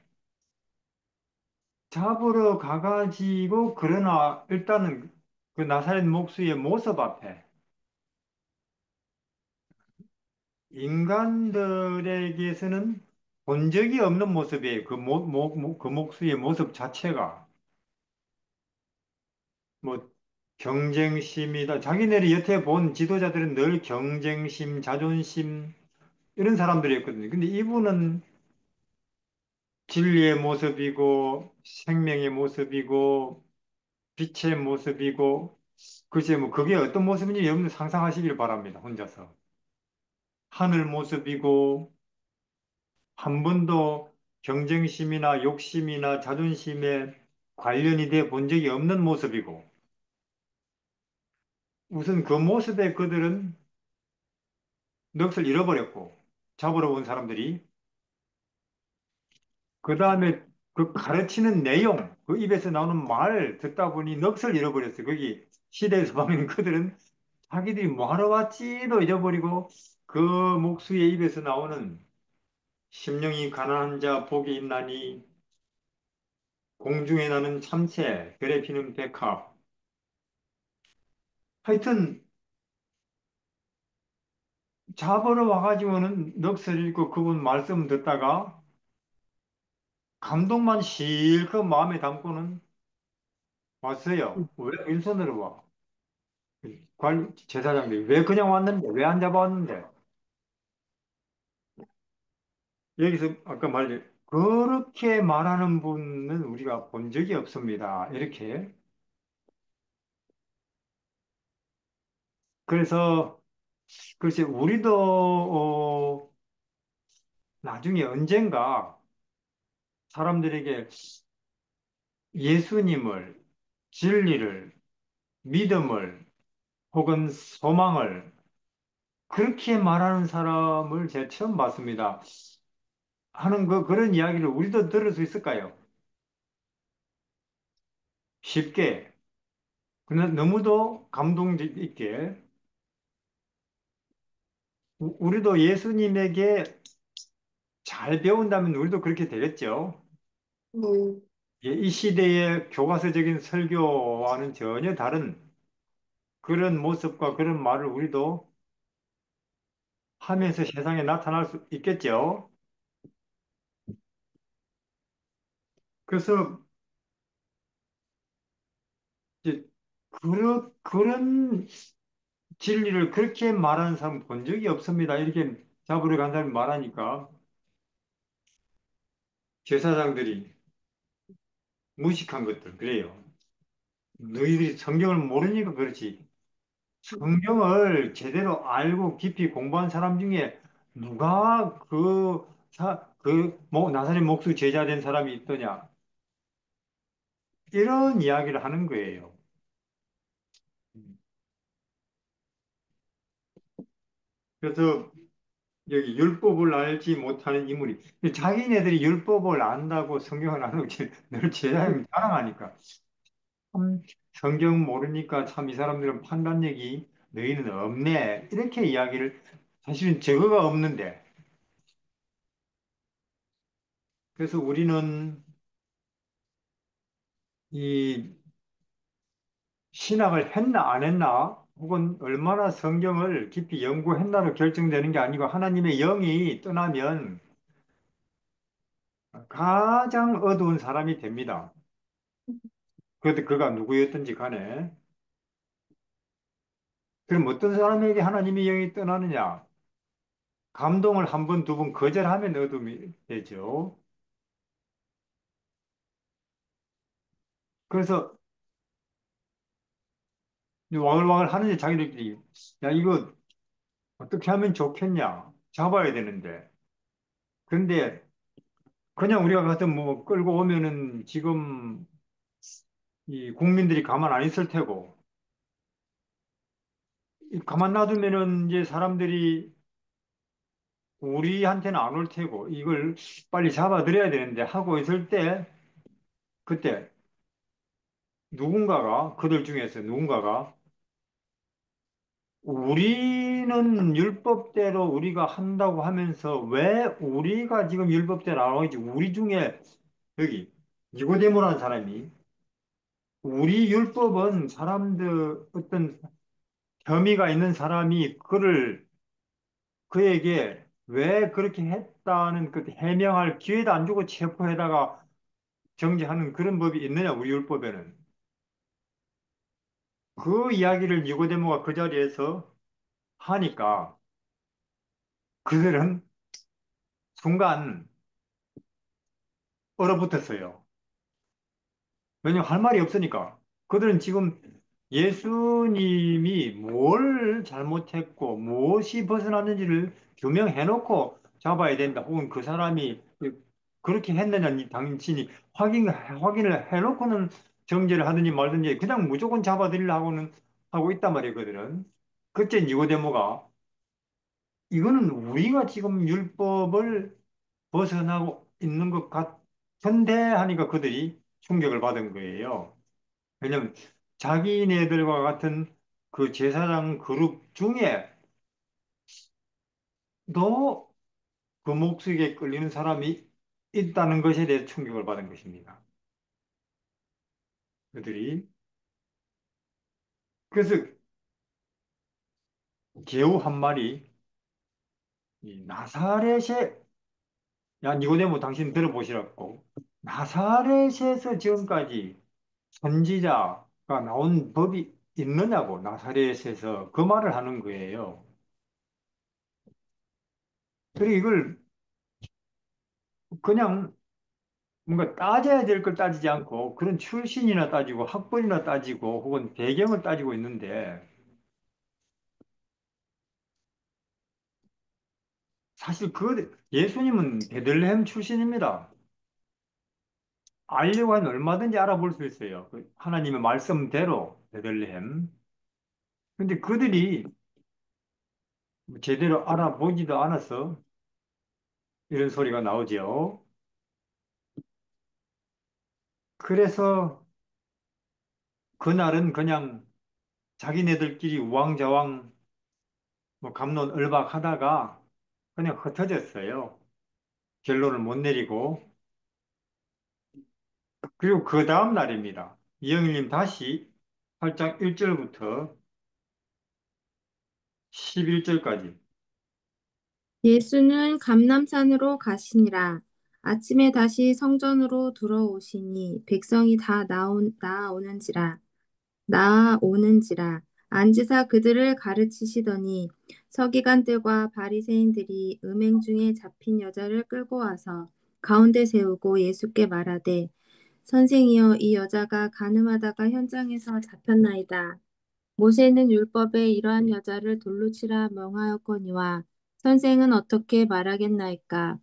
잡으러 가가지고 그러나 일단은 그 나사렛 목수의 모습 앞에 인간들에게서는 본 적이 없는 모습이에요. 그 목수의 모습 자체가 뭐 경쟁심이다. 자기네를 여태 본 지도자들은 늘 경쟁심, 자존심 이런 사람들이었거든요. 근데 이분은 진리의 모습이고 생명의 모습이고 빛의 모습이고 글쎄 뭐 그게 어떤 모습인지 여러분 상상하시길 바랍니다. 혼자서. 하늘 모습이고 한 번도 경쟁심이나 욕심이나 자존심에 관련이 돼 본 적이 없는 모습이고, 우선 그 모습에 그들은 넋을 잃어버렸고, 잡으러 온 사람들이, 그 다음에 그 가르치는 내용, 그 입에서 나오는 말 듣다 보니 넋을 잃어버렸어요. 거기 시대에서 보면 그들은 자기들이 뭐하러 왔지도 잊어버리고, 그 목수의 입에서 나오는 심령이 가난한 자 복이 있나니 공중에 나는 참새, 별에 피는 백합. 하여튼 잡으러 와가지고는 넋을 잃고 그분 말씀 듣다가 감동만 실컷 마음에 담고는 왔어요. 왜 왼손으로 와? 제사장들이 왜 그냥 왔는데? 왜 안 잡아왔는데? 여기서 아까 말했 그렇게 말하는 분은 우리가 본 적이 없습니다. 이렇게. 그래서 글쎄 우리도 나중에 언젠가 사람들에게 예수님을, 진리를, 믿음을 혹은 소망을 그렇게 말하는 사람을 제가 처음 봤습니다. 하는 그런 이야기를 우리도 들을 수 있을까요? 쉽게. 그러나 너무도 감동 있게. 우리도 예수님에게 잘 배운다면 우리도 그렇게 되겠죠. 네. 예, 이 시대의 교과서적인 설교와는 전혀 다른 그런 모습과 그런 말을 우리도 하면서 세상에 나타날 수 있겠죠. 그래서 이제 그런 진리를 그렇게 말하는 사람 본 적이 없습니다. 이렇게 잡으러 간 사람이 말하니까 제사장들이 무식한 것들 그래요. 너희들이 성경을 모르니까 그렇지. 성경을 제대로 알고 깊이 공부한 사람 중에 누가 나사렛 목수 제자 된 사람이 있더냐. 이런 이야기를 하는 거예요. 그래서 여기 율법을 알지 못하는 인물이 자기네들이 율법을 안다고 성경을 안 읽지 늘 제자형 자랑하니까 참 성경 모르니까 참 이 사람들은 판단력이 너희는 없네 이렇게 이야기를 사실은 증거가 없는데 그래서 우리는 이 신학을 했나 안 했나 혹은 얼마나 성경을 깊이 연구했나로 결정되는 게 아니고 하나님의 영이 떠나면 가장 어두운 사람이 됩니다. 그래도 그가 누구였든지 간에 그럼 어떤 사람에게 하나님의 영이 떠나느냐? 감동을 한 번, 두 번 거절하면 어둠이 되죠. 그래서 와글와글 하는데 자기들끼리 야 이거 어떻게 하면 좋겠냐? 잡아야 되는데. 그런데 그냥 우리가 가서 뭐 끌고 오면은 지금 이 국민들이 가만 안 있을 테고 가만 놔두면은 이제 사람들이 우리한테는 안 올 테고 이걸 빨리 잡아들여야 되는데 하고 있을 때 그때 누군가가 그들 중에서 누군가가 우리는 율법대로 우리가 한다고 하면서 왜 우리가 지금 율법대로 안 하지? 우리 중에 여기 니고데모라는 사람이 우리 율법은 사람들 어떤 혐의가 있는 사람이 그에게 왜 그렇게 했다는 그 해명할 기회도 안 주고 체포해다가 정지하는 그런 법이 있느냐 우리 율법에는 그 이야기를 니고데모가 그 자리에서 하니까 그들은 순간 얼어붙었어요. 왜냐면 할 말이 없으니까. 그들은 지금 예수님이 뭘 잘못했고 무엇이 벗어났는지를 규명해놓고 잡아야 된다. 혹은 그 사람이 그렇게 했느냐, 당신이 확인을 해놓고는 정죄를 하든지 말든지 그냥 무조건 잡아들이려고는 하고 있단 말이거든. 그때 니고데모가 이거는 우리가 지금 율법을 벗어나고 있는 것 같은데 하니까 그들이 충격을 받은 거예요. 왜냐면 자기네들과 같은 그 제사장 그룹 중에 너 그 목수에게 끌리는 사람이 있다는 것에 대해 충격을 받은 것입니다. 그들이. 그래서 개우 한 마리, 이 나사렛에, 야, 니고데모 당신 들어보시라고. 나사렛에서 지금까지 선지자가 나온 법이 있느냐고, 나사렛에서 그 말을 하는 거예요. 그리고 이걸 그냥 뭔가 따져야 될 걸 따지지 않고 그런 출신이나 따지고 학벌이나 따지고 혹은 배경을 따지고 있는데 사실 예수님은 베들레헴 출신입니다. 알려고 하면 얼마든지 알아볼 수 있어요. 하나님의 말씀대로 베들레헴. 근데 그들이 제대로 알아보지도 않아서 이런 소리가 나오죠. 그래서 그날은 그냥 자기네들끼리 우왕좌왕 뭐 갑론을박하다가 그냥 흩어졌어요. 결론을 못 내리고. 그리고 그 다음 날입니다. 이영일님 다시 8장 1절부터 11절까지. 예수는 감람산으로 가시니라. 아침에 다시 성전으로 들어오시니 백성이 다 나아오는지라 앉으사 그들을 가르치시더니 서기관들과 바리새인들이 음행 중에 잡힌 여자를 끌고 와서 가운데 세우고 예수께 말하되 선생이여 이 여자가 간음하다가 현장에서 잡혔나이다. 모세는 율법에 이러한 여자를 돌로 치라 명하였거니와 선생은 어떻게 말하겠나이까?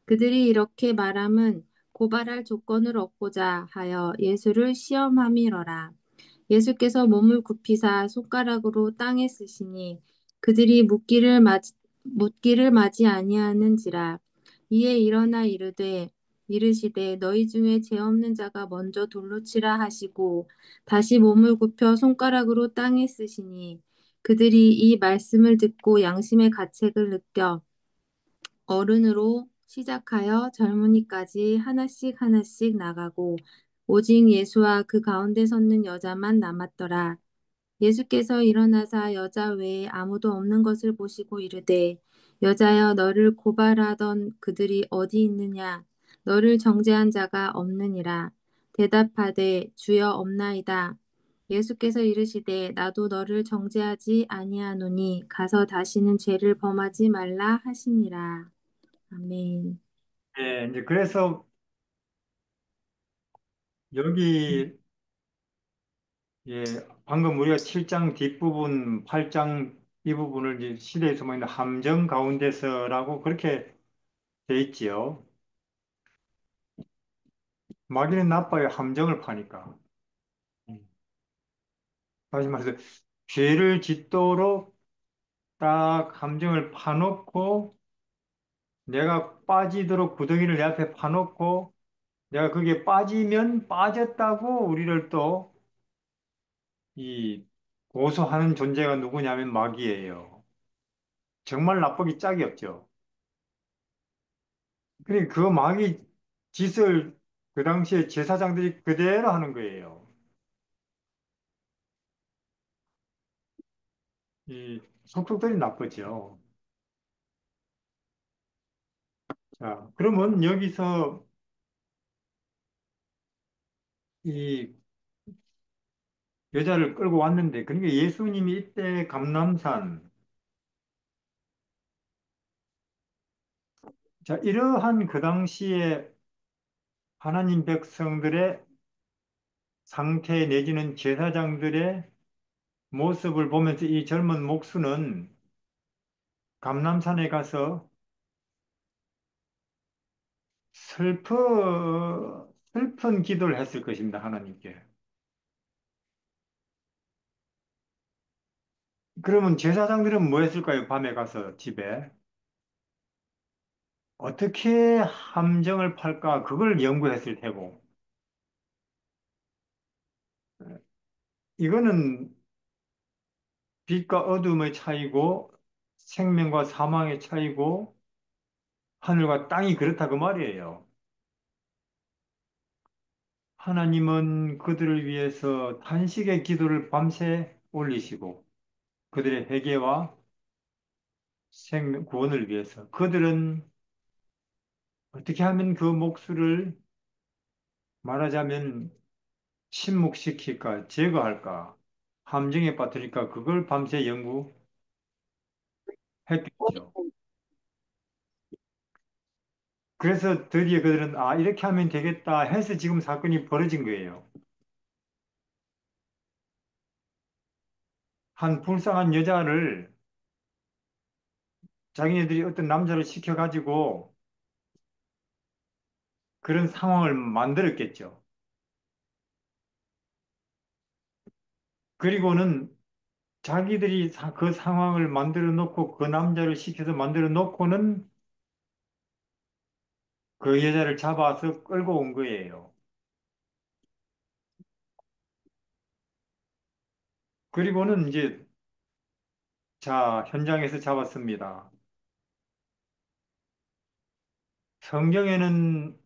그들이 이렇게 말함은 고발할 조건을 얻고자 하여 예수를 시험함이러라. 예수께서 몸을 굽히사 손가락으로 땅에 쓰시니 그들이 묻기를 마지 아니하는지라. 이에 일어나 이르시되 너희 중에 죄 없는 자가 먼저 돌로 치라 하시고 다시 몸을 굽혀 손가락으로 땅에 쓰시니 그들이 이 말씀을 듣고 양심의 가책을 느껴 어른으로 시작하여 젊은이까지 하나씩 하나씩 나가고 오직 예수와 그 가운데 섰는 여자만 남았더라. 예수께서 일어나사 여자 외에 아무도 없는 것을 보시고 이르되 여자여 너를 고발하던 그들이 어디 있느냐 너를 정죄한 자가 없느니라. 대답하되 주여 없나이다. 예수께서 이르시되 나도 너를 정죄하지 아니하노니 가서 다시는 죄를 범하지 말라 하시니라. 아멘. 예, 이제 그래서 여기 예, 방금 우리가 7장 뒷부분, 8장 이 부분을 이제 시대에 숨어 있는 함정 가운데서라고 그렇게 돼 있지요. 마귀는 나빠요, 함정을 파니까. 음. 다시 말해서 죄를 짓도록 딱 함정을 파놓고 내가 빠지도록 구덩이를 내 앞에 파놓고 내가 거기에 빠지면 빠졌다고 우리를 또 이 고소하는 존재가 누구냐면 마귀예요. 정말 나쁘기 짝이 없죠. 그러니까 그 마귀 짓을 그 당시에 제사장들이 그대로 하는 거예요. 이 속속들이 나쁘죠. 자, 그러면 여기서 이 여자를 끌고 왔는데, 그러니까 예수님이 이때 감람산, 자, 이러한 그 당시에 하나님 백성들의 상태 내지는 제사장들의 모습을 보면서 이 젊은 목수는 감람산에 가서 슬픈 기도를 했을 것입니다, 하나님께. 그러면 제사장들은 뭐 했을까요? 밤에 가서 집에. 어떻게 함정을 팔까? 그걸 연구했을 테고. 이거는 빛과 어둠의 차이고, 생명과 사망의 차이고, 하늘과 땅이 그렇다 그 말이에요. 하나님은 그들을 위해서 탄식의 기도를 밤새 올리시고, 그들의 회개와 생명 구원을 위해서 그들은 어떻게 하면 그 목수를 말하자면 침묵시킬까, 제거할까, 함정에 빠뜨릴까, 그걸 밤새 연구했겠죠. 그래서 드디어 그들은 아, 이렇게 하면 되겠다 해서 지금 사건이 벌어진 거예요. 한 불쌍한 여자를 자기네들이 어떤 남자를 시켜가지고 그런 상황을 만들었겠죠. 그리고는 자기들이 그 상황을 만들어 놓고 그 남자를 시켜서 만들어 놓고는 그 여자를 잡아서 끌고 온 거예요. 그리고는 이제 자, 현장에서 잡았습니다. 성경에는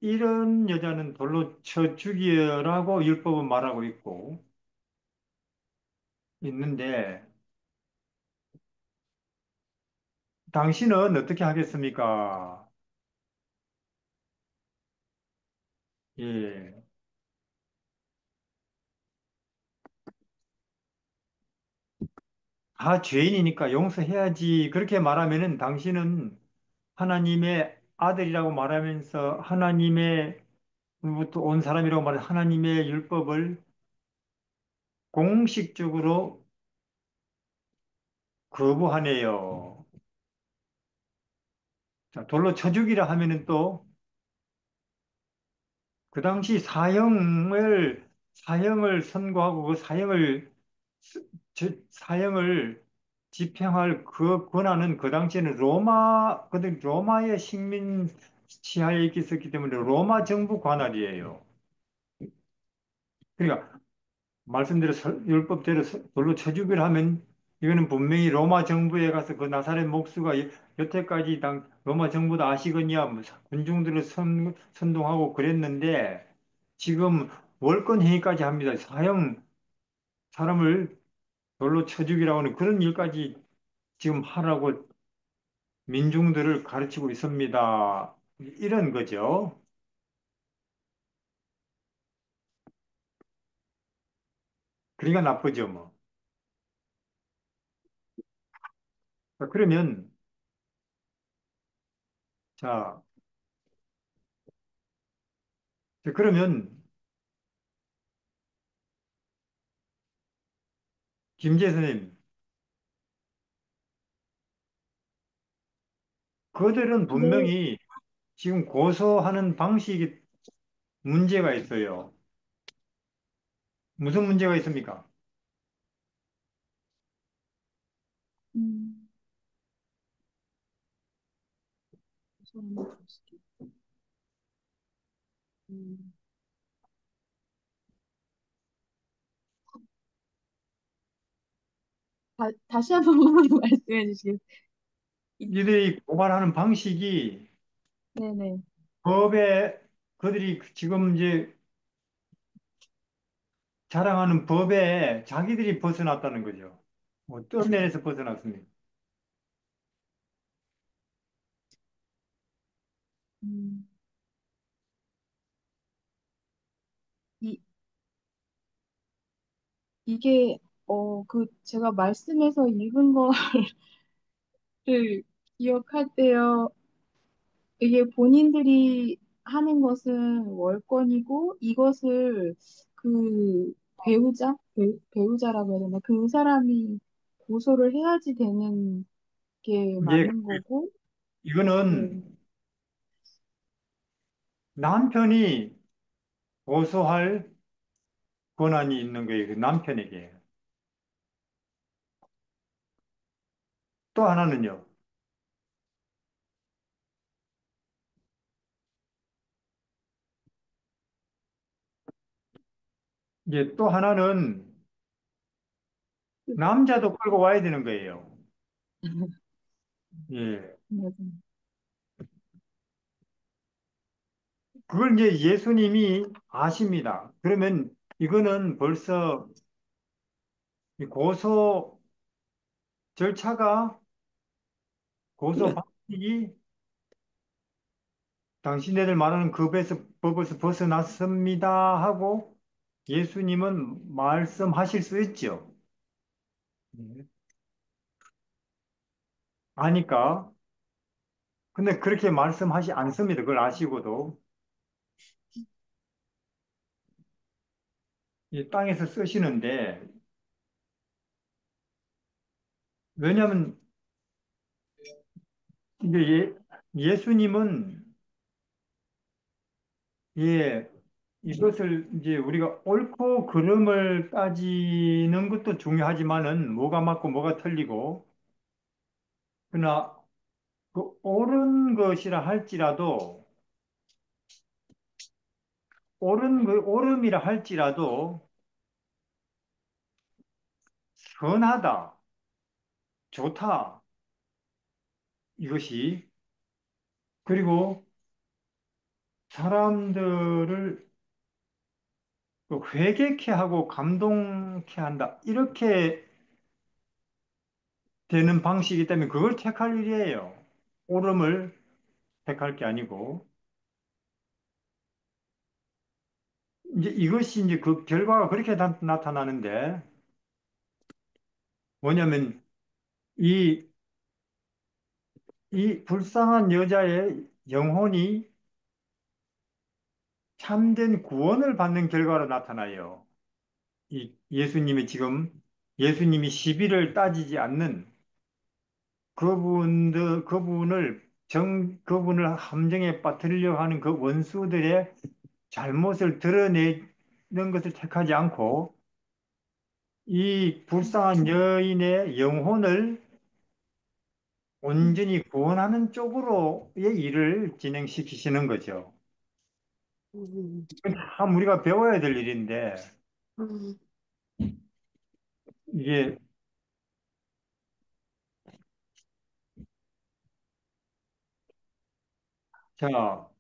이런 여자는 돌로 쳐 죽이라고 율법은 말하고 있는데 당신은 어떻게 하겠습니까? 예. 다 죄인이니까 용서해야지. 그렇게 말하면은 당신은 하나님의 아들이라고 말하면서 하나님의부터 온 사람이라고 말해 하나님의 율법을 공식적으로 거부하네요. 자, 돌로 쳐 죽이라 하면은 또 그 당시 사형을 선고하고 그 사형을 집행할 그 권한은 그 당시에는 로마의 식민 지하에 있었기 때문에 로마 정부 관할이에요. 그러니까 말씀대로 율법대로 돌로 쳐 죽이라 하면 이거는 분명히 로마 정부에 가서 그 나사렛 목수가 여태까지 로마 정부도 아시거니와 뭐 군중들을 선동하고 그랬는데 지금 월권 행위까지 합니다. 사람을 돌로 쳐 죽이라고 하는 그런 일까지 지금 하라고 민중들을 가르치고 있습니다. 이런 거죠. 그러니까 나쁘죠, 뭐. 자, 자, 그러면 김재 선생님, 그들은 네. 분명히 지금 고소하는 방식이 문제가 있어요. 무슨 문제가 있습니까? 음, 우선은 보시기. 음, 다시 한 번만 말씀해 주시겠어요? 이들이 고발하는 방식이 네네. 법에, 그들이 지금 이제 자랑하는 법에 자기들이 벗어났다는 거죠. 어떤 면에서 벗어났습니까? 음, 이, 이게, 제가 말씀에서 읽은 거를 기억할 때요. 이게 본인들이 하는 것은 월권이고, 이것을 그 배우자라고 해야 되나? 그 사람이 고소를 해야지 되는 게 예, 맞는 거고, 이거는 네. 남편이 고소할 권한이 있는 거예요. 그 남편에게. 또 하나는요. 이제 또 하나는 남자도 끌고 와야 되는 거예요. 예. 맞아요. 그걸 이제 예수님이 아십니다. 그러면 이거는 벌써 이 절차가, 고소 방식이 당신네들 말하는 그 법에서 벗어났습니다 하고 예수님은 말씀하실 수 있죠. 예. 아니까. 근데 그렇게 말씀하지 않습니다. 그걸 아시고도. 이 땅에서 쓰시는데, 왜냐하면 이제 예수님은, 예, 이것을 이제 우리가 옳고 그름을 따지는 것도 중요하지만은 뭐가 맞고 뭐가 틀리고, 그러나 그 옳은 것이라 할지라도, 옳음이라 할지라도 선하다, 좋다, 이것이. 그리고 사람들을 또 회개케 하고 감동케 한다. 이렇게 되는 방식이기 때문에 그걸 택할 일이에요. 옳음을 택할 게 아니고. 이제 이것이 이제 그 결과가 그렇게 나타나는데, 뭐냐면 이, 이 불쌍한 여자의 영혼이 참된 구원을 받는 결과로 나타나요. 이 예수님이 시비를 따지지 않는 그분을 함정에 빠뜨리려고 하는 그 원수들의 잘못을 드러내는 것을 택하지 않고 이 불쌍한 여인의 영혼을 온전히 구원하는 쪽으로의 일을 진행시키시는 거죠. 음, 참 우리가 배워야 될 일인데 음, 이게 자,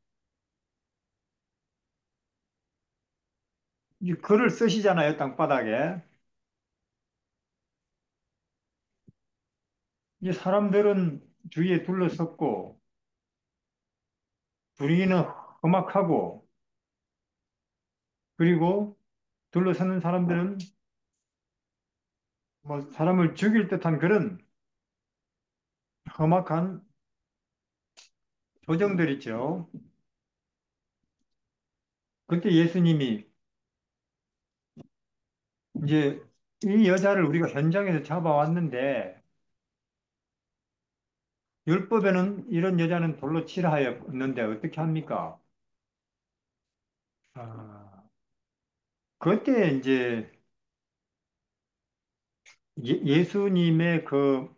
이 글을 쓰시잖아요, 땅바닥에. 이 사람들은 주위에 둘러섰고 분위기는 험악하고 그리고 둘러서는 사람들은 뭐 사람을 죽일 듯한 그런 험악한 조정들 있죠. 그때 예수님이 이제 이 여자를 우리가 현장에서 잡아왔는데 율법에는 이런 여자는 돌로 치라 하였는데 어떻게 합니까? 아, 그때 이제 예수님의 그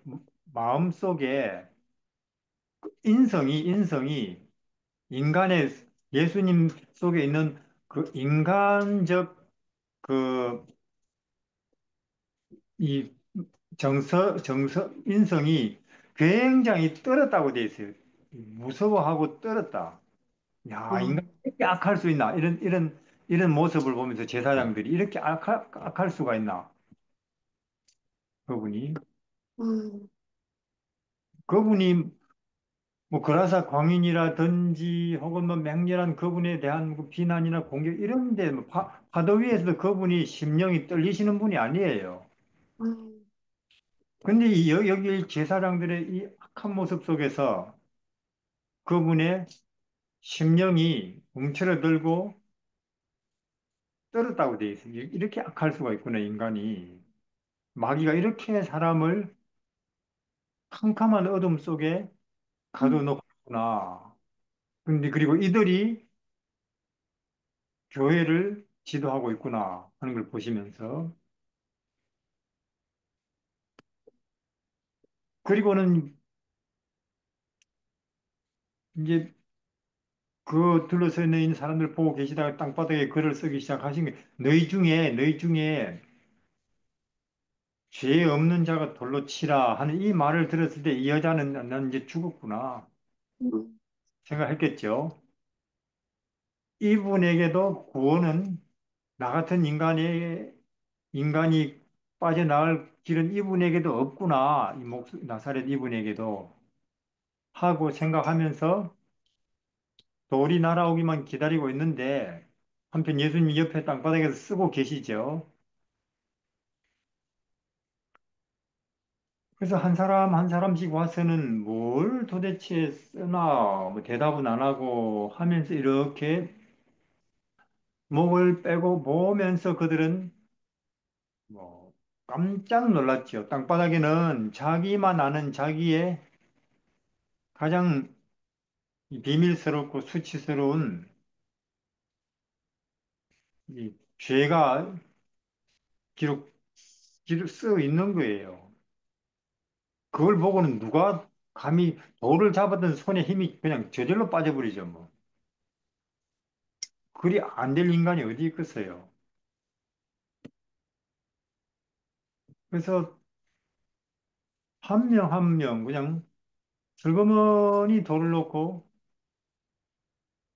마음 속에 인성이 인간의 예수님 속에 있는 그 인간적 그 이 인성이 굉장히 떨었다고 돼 있어요. 무서워하고 떨었다. 야, 인간 음, 이렇게 악할 수 있나? 이런 모습을 보면서 제사장들이 이렇게 악할 수가 있나? 그분이. 음, 그분이 뭐 그라사 광인이라든지 혹은 뭐 맹렬한 그분에 대한 그 비난이나 공격 이런데 뭐 파도 위에서도 그분이 심령이 떨리시는 분이 아니에요. 음, 근데 여기 제사장들의 이 악한 모습 속에서 그분의 심령이 움츠러들고 떨었다고 돼 있어요. 이렇게 악할 수가 있구나, 인간이. 마귀가 이렇게 사람을 캄캄한 어둠 속에 가둬놓구나. 근데 그리고 이들이 교회를 지도하고 있구나 하는 걸 보시면서, 그리고는 이제 그 둘러서 있는 사람들 보고 계시다가 땅바닥에 글을 쓰기 시작하신 게, 너희 중에 죄 없는 자가 돌로 치라 하는 이 말을 들었을 때 이 여자는 난 이제 죽었구나 음, 생각했겠죠. 이분에게도 구원은 나 같은 인간이 빠져나갈 길은 이분에게도 없구나. 나사렛 이분에게도 하고 생각하면서 돌이 날아오기만 기다리고 있는데, 한편 예수님 옆에 땅바닥에서 쓰고 계시죠. 그래서 한 사람 한 사람씩 와서는 뭘 도대체 쓰나 뭐 대답은 안 하고 하면서 이렇게 목을 빼고 보면서 그들은 뭐 깜짝 놀랐죠. 땅바닥에는 자기만 아는 자기의 가장 비밀스럽고 수치스러운 이 죄가 기록 쓰여 있는 거예요. 그걸 보고는 누가 감히 돌을 잡았던 손에 힘이 그냥 저절로 빠져버리죠, 뭐. 그리 안 될 인간이 어디 있겠어요. 그래서 한 명 한 명 그냥 슬그머니 돌을 놓고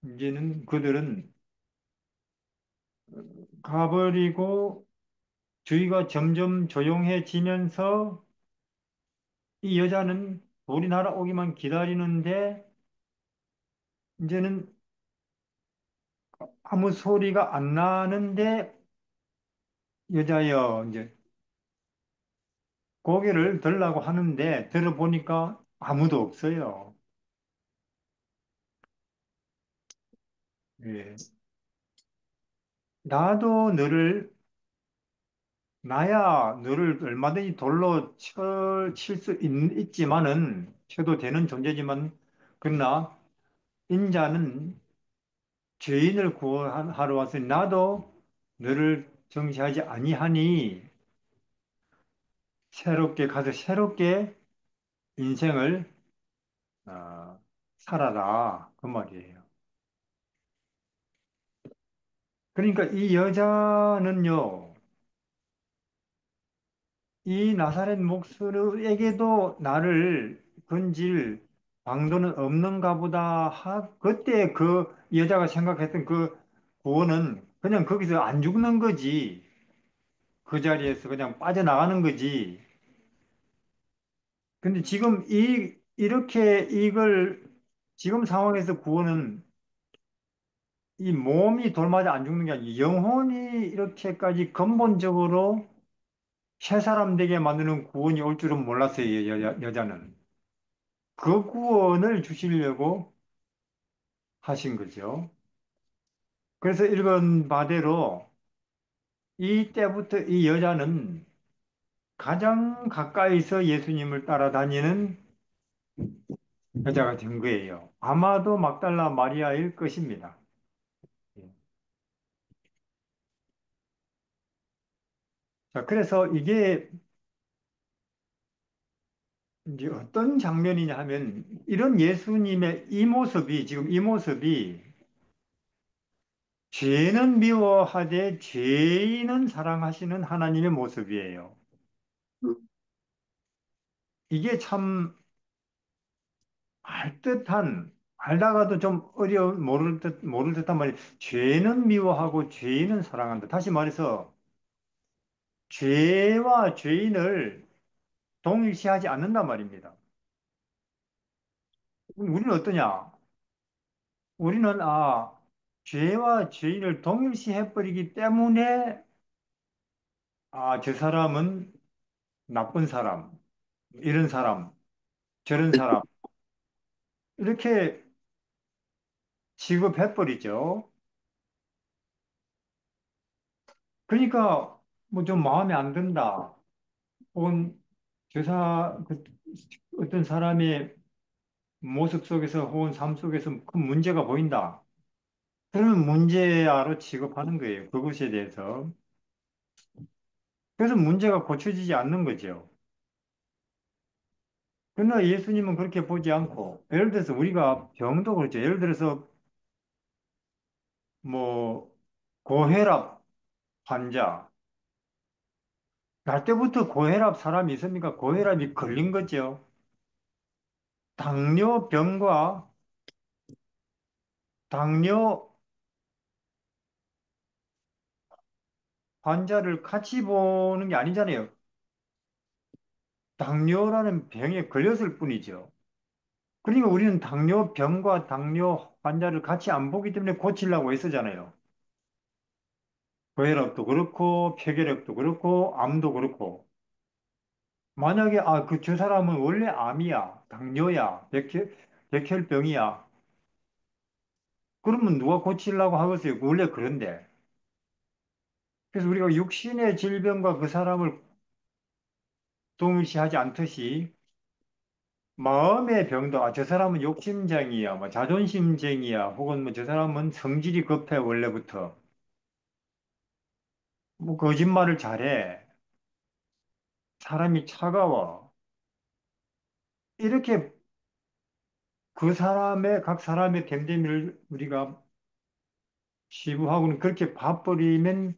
이제는 그들은 가버리고 주위가 점점 조용해지면서 이 여자는 돌이 날아오기만 기다리는데 이제는 아무 소리가 안 나는데 여자여 이제 고개를 들라고 하는데 들어보니까 아무도 없어요. 예. 나도 너를 나야 너를 얼마든지 돌로 칠 수 있지만은 쳐도 되는 존재지만 그러나 인자는 죄인을 구원하러 왔으니 나도 너를 정죄하지 아니하니 새롭게 가서 새롭게 인생을 어, 살아라 그 말이에요. 그러니까 이 여자는요, 이 나사렛 목수에게도 나를 건질 방도는 없는가 보다 그때 그 여자가 생각했던 그 구원은 그냥 거기서 안 죽는 거지. 그 자리에서 그냥 빠져나가는 거지. 근데 지금 이렇게 이걸 지금 상황에서 구원은 이 몸이 돌맞아 안 죽는 게 아니라 영혼이 이렇게까지 근본적으로 새 사람 되게 만드는 구원이 올 줄은 몰랐어요, 여자는. 그 구원을 주시려고 하신 거죠. 그래서 읽은 바대로 이때부터 이 여자는 가장 가까이서 예수님을 따라다니는 여자가 된 거예요. 아마도 막달라 마리아일 것입니다. 예. 자, 그래서 이게 이제 어떤 장면이냐 하면 이런 예수님의 지금 이 모습이 죄는 미워하되 죄인은 사랑하시는 하나님의 모습이에요. 음, 이게 참 알다가도 좀 모를 듯한 말이 죄는 미워하고 죄인은 사랑한다. 다시 말해서 죄와 죄인을 동일시하지 않는단 말입니다. 그럼 우리는 어떠냐? 우리는 죄와 죄인을 동일시해버리기 때문에 저 사람은 나쁜 사람, 이런 사람, 저런 사람 이렇게 취급해버리죠. 그러니까 뭐 좀 마음에 안 든다. 혹은 어떤 사람의 모습 속에서 혹은 삶 속에서 큰 문제가 보인다. 그러면 문제아로 취급하는 거예요. 그것에 대해서. 그래서 문제가 고쳐지지 않는 거죠. 그러나 예수님은 그렇게 보지 않고, 예를 들어서 우리가 병도 그렇죠. 예를 들어서 뭐 고혈압 환자, 날 때부터 고혈압 사람이 있습니까? 고혈압이 걸린 거죠. 당뇨병과 당뇨 환자를 같이 보는 게 아니잖아요. 당뇨라는 병에 걸렸을 뿐이죠. 그러니까 우리는 당뇨병과 당뇨 환자를 같이 안 보기 때문에 고치려고 애쓰잖아요. 고혈압도 그렇고, 폐결핵도 그렇고, 암도 그렇고. 만약에, 저 사람은 원래 암이야, 당뇨야, 백혈병이야. 그러면 누가 고치려고 하겠어요? 원래 그런데. 그래서 우리가 육신의 질병과 그 사람을 동일시하지 않듯이 마음의 병도, 저 사람은 욕심쟁이야, 뭐 자존심쟁이야, 혹은 뭐 저 사람은 성질이 급해, 원래부터. 뭐 거짓말을 잘해. 사람이 차가워. 이렇게 각 사람의 됨됨이를 우리가 시부하고는 그렇게 봐버리면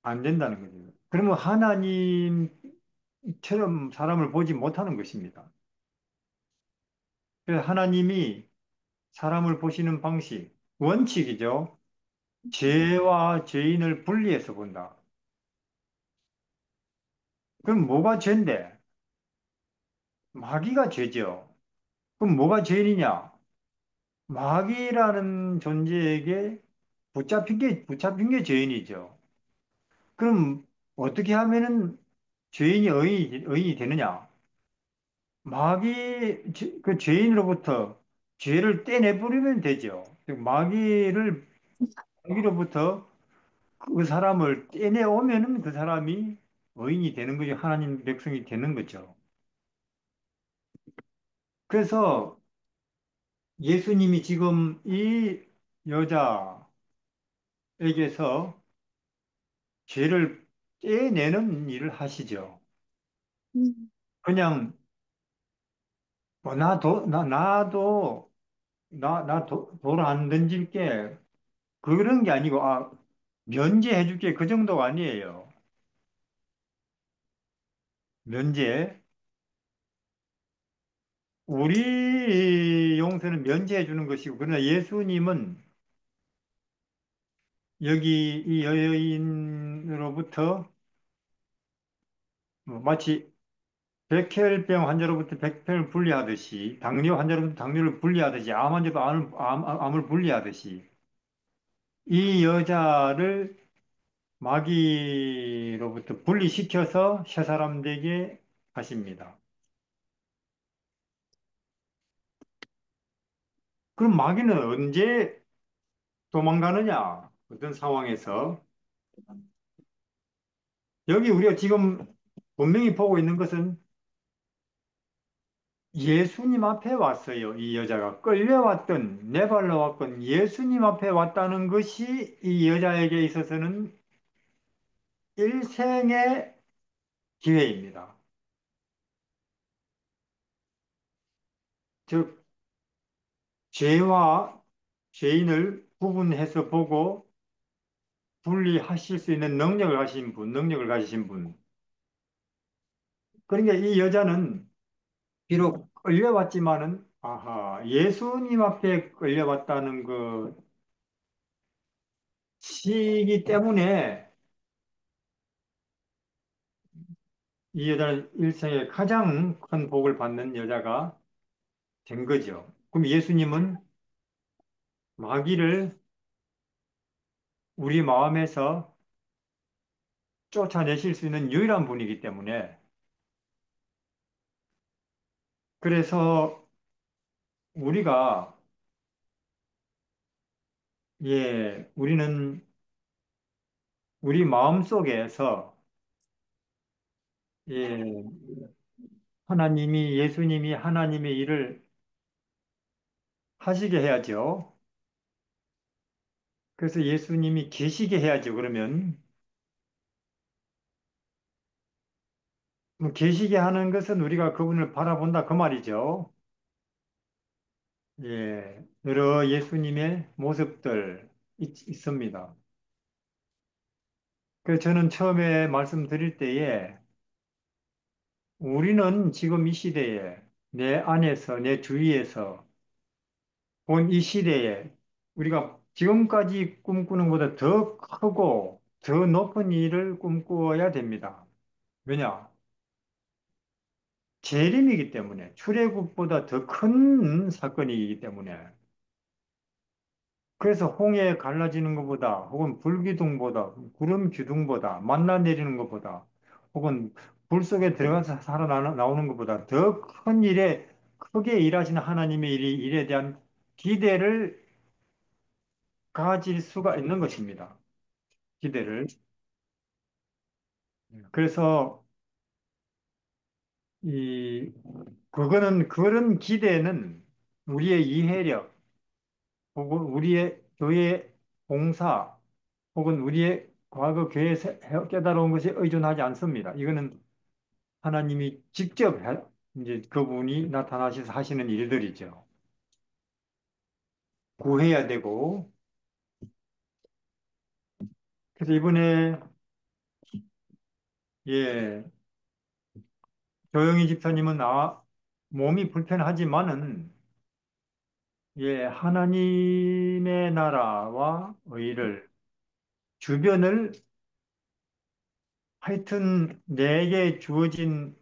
안 된다는 거죠. 그러면 하나님처럼 사람을 보지 못하는 것입니다. 그래서 하나님이 사람을 보시는 방식, 원칙이죠. 죄와 죄인을 분리해서 본다. 그럼 뭐가 죄인데? 마귀가 죄죠. 그럼 뭐가 죄인이냐? 마귀라는 존재에게 붙잡힌 게 죄인이죠. 그럼 어떻게 하면은 죄인이 의인이 되느냐? 그 죄인으로부터 죄를 떼내버리면 되죠. 즉, 마귀로부터 그 사람을 떼내오면은 그 사람이 의인이 되는 거죠. 하나님 백성이 되는 거죠. 그래서 예수님이 지금 이 여자에게서 죄를 떼내는 일을 하시죠. 음. 그냥, 뭐, 돌 안 던질게. 그런 게 아니고, 면제해 줄게. 그 정도가 아니에요. 면제. 우리 용서는 면제해 주는 것이고, 그러나 예수님은 여기 이 여인으로부터 마치 백혈병 환자로부터 백혈을 분리하듯이, 당뇨 환자로부터 당뇨를 분리하듯이, 암 환자도 암을 분리하듯이, 이 여자를 마귀로부터 분리시켜서 새 사람 되게 하십니다. 그럼 마귀는 언제 도망가느냐? 어떤 상황에서? 여기 우리가 지금 분명히 보고 있는 것은 예수님 앞에 왔어요. 이 여자가 끌려왔던, 내발로 왔건 예수님 앞에 왔다는 것이 이 여자에게 있어서는 일생의 기회입니다. 즉, 죄와 죄인을 구분해서 보고 분리하실 수 있는 능력을 가지신 분. 그러니까 이 여자는 비록 끌려왔지만은, 예수님 앞에 끌려왔다는 그 시기 때문에 이 여자는 일생에 가장 큰 복을 받는 여자가 된 거죠. 그럼 예수님은 마귀를 우리 마음에서 쫓아내실 수 있는 유일한 분이기 때문에, 그래서 우리가, 우리는 우리 마음 속에서, 예, 예수님이 하나님의 일을 하시게 해야죠. 그래서 예수님이 계시게 해야죠. 그러면 계시게 하는 것은 우리가 그분을 바라본다 그 말이죠. 예, 여러 예수님의 모습들 있습니다. 그 저는 처음에 말씀드릴 때에 우리는 지금 이 시대에 내 안에서 내 주위에서 본 이 시대에 우리가 지금까지 꿈꾸는 것보다 더 크고 더 높은 일을 꿈꾸어야 됩니다. 왜냐? 재림이기 때문에 출애굽보다 더 큰 사건이기 때문에 그래서 홍해 갈라지는 것보다 혹은 불기둥보다 구름 기둥보다 만나 내리는 것보다 혹은 불 속에 들어가서 살아나오는 것보다 더 큰 일에 크게 일하시는 하나님의 일에 대한 기대를 가질 수가 있는 것입니다. 기대를. 그래서 이 그거는 그런 기대는 우리의 이해력 혹은 우리의 교회 봉사 혹은 우리의 과거 교회에서 깨달아온 것에 의존하지 않습니다. 이거는 하나님이 직접 이제 그분이 나타나셔서 하시는 일들이죠. 구해야 되고 그래서 이번에 예 조영희 집사님은 몸이 불편하지만은 예 하나님의 나라와 의를 주변을 하여튼 내게 주어진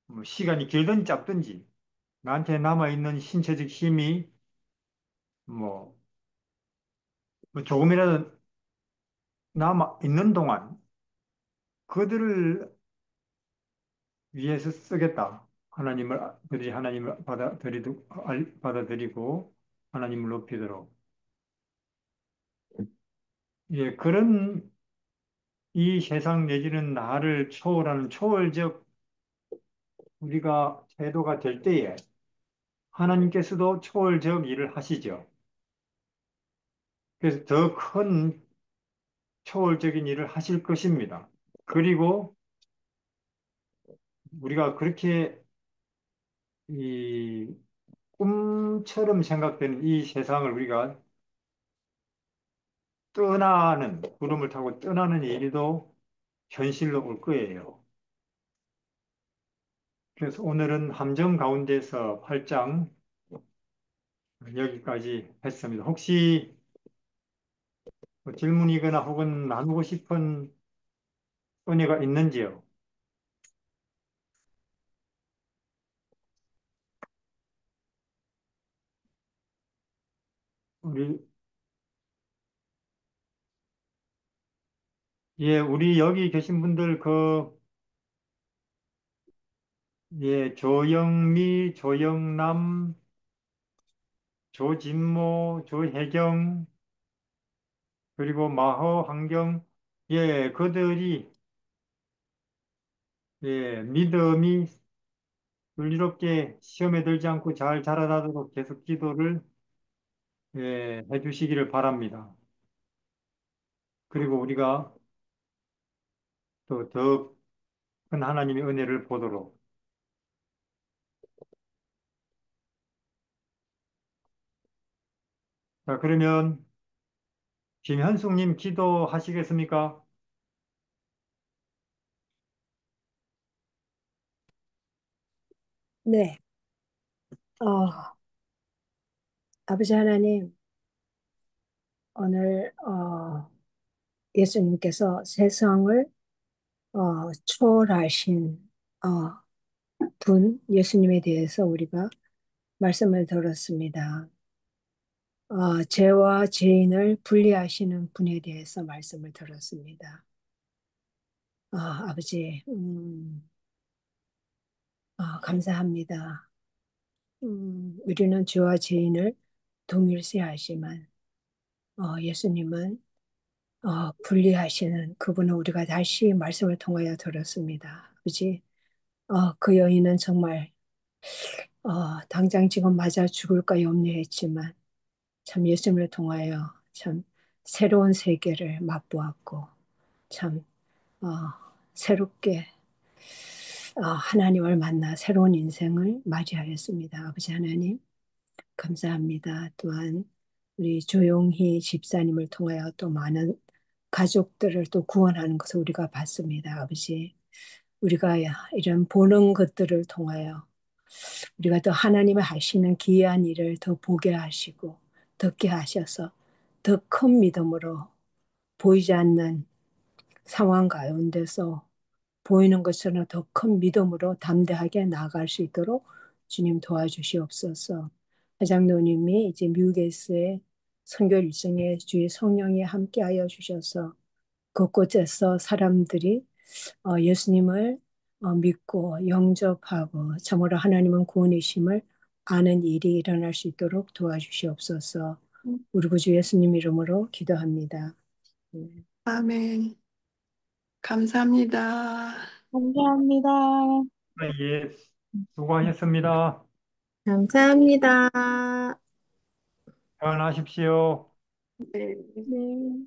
뭐 시간이 길든 짧든지 나한테 남아있는 신체적 힘이 뭐, 뭐 조금이라도 남아있는 동안 그들을 위해서 쓰겠다. 그들이 하나님을 받아들이고 하나님을 높이도록. 예, 그런 이 세상 내지는 나를 초월하는 초월적 우리가 태도가 될 때에 하나님께서도 초월적 일을 하시죠. 그래서 더 큰 초월적인 일을 하실 것입니다. 그리고 우리가 그렇게 이 꿈처럼 생각되는 이 세상을 우리가 구름을 타고 떠나는 일도 현실로 올 거예요. 그래서 오늘은 함정 가운데서 8장 여기까지 했습니다. 혹시 뭐 질문이거나 혹은 나누고 싶은 은혜가 있는지요? 우리, 예, 우리 여기 계신 분들 예, 조영미, 조영남, 조진모, 조혜경, 그리고 마허, 환경, 예, 그들이 예, 믿음이 불리롭게 시험에 들지 않고 잘 자라나도록 계속 기도를 예, 해주시기를 바랍니다. 그리고 우리가 또 더 큰 하나님의 은혜를 보도록. 자, 그러면 김현숙님 기도하시겠습니까? 네. 아버지 하나님, 오늘 예수님께서 세상을 초월하신 분 예수님에 대해서 우리가 말씀을 들었습니다. 죄와 죄인을 분리하시는 분에 대해서 말씀을 들었습니다. 아버지, 감사합니다. 우리는 죄와 죄인을 동일시하지만 예수님은 분리하시는 그분을 우리가 다시 말씀을 통하여 들었습니다. 아버지, 그 여인은 정말 당장 지금 맞아 죽을까 염려했지만 참 예수님을 통하여 참 새로운 세계를 맛보았고 참 어, 새롭게 하나님을 만나 새로운 인생을 맞이하였습니다. 아버지 하나님 감사합니다. 또한 우리 조용히 집사님을 통하여 또 많은 가족들을 또 구원하는 것을 우리가 봤습니다. 아버지 우리가 이런 보는 것들을 통하여 우리가 더 하나님의 하시는 기이한 일을 더 보게 하시고 듣게 하셔서 더 큰 믿음으로 보이지 않는 상황 가운데서 보이는 것처럼 더 큰 믿음으로 담대하게 나아갈 수 있도록 주님 도와주시옵소서. 회장로님이 이제 미국에서의 선교 일정에 주의 성령이 함께하여 주셔서 곳곳에서 사람들이 예수님을 믿고 영접하고 참으로 하나님은 구원이심을 아는 일이 일어날 수 있도록 도와주시옵소서. 우리 구주 예수님 이름으로 기도합니다. 아멘. 감사합니다. 감사합니다. 예, 수고하셨습니다. 감사합니다. 평안하십시오. 네. 네.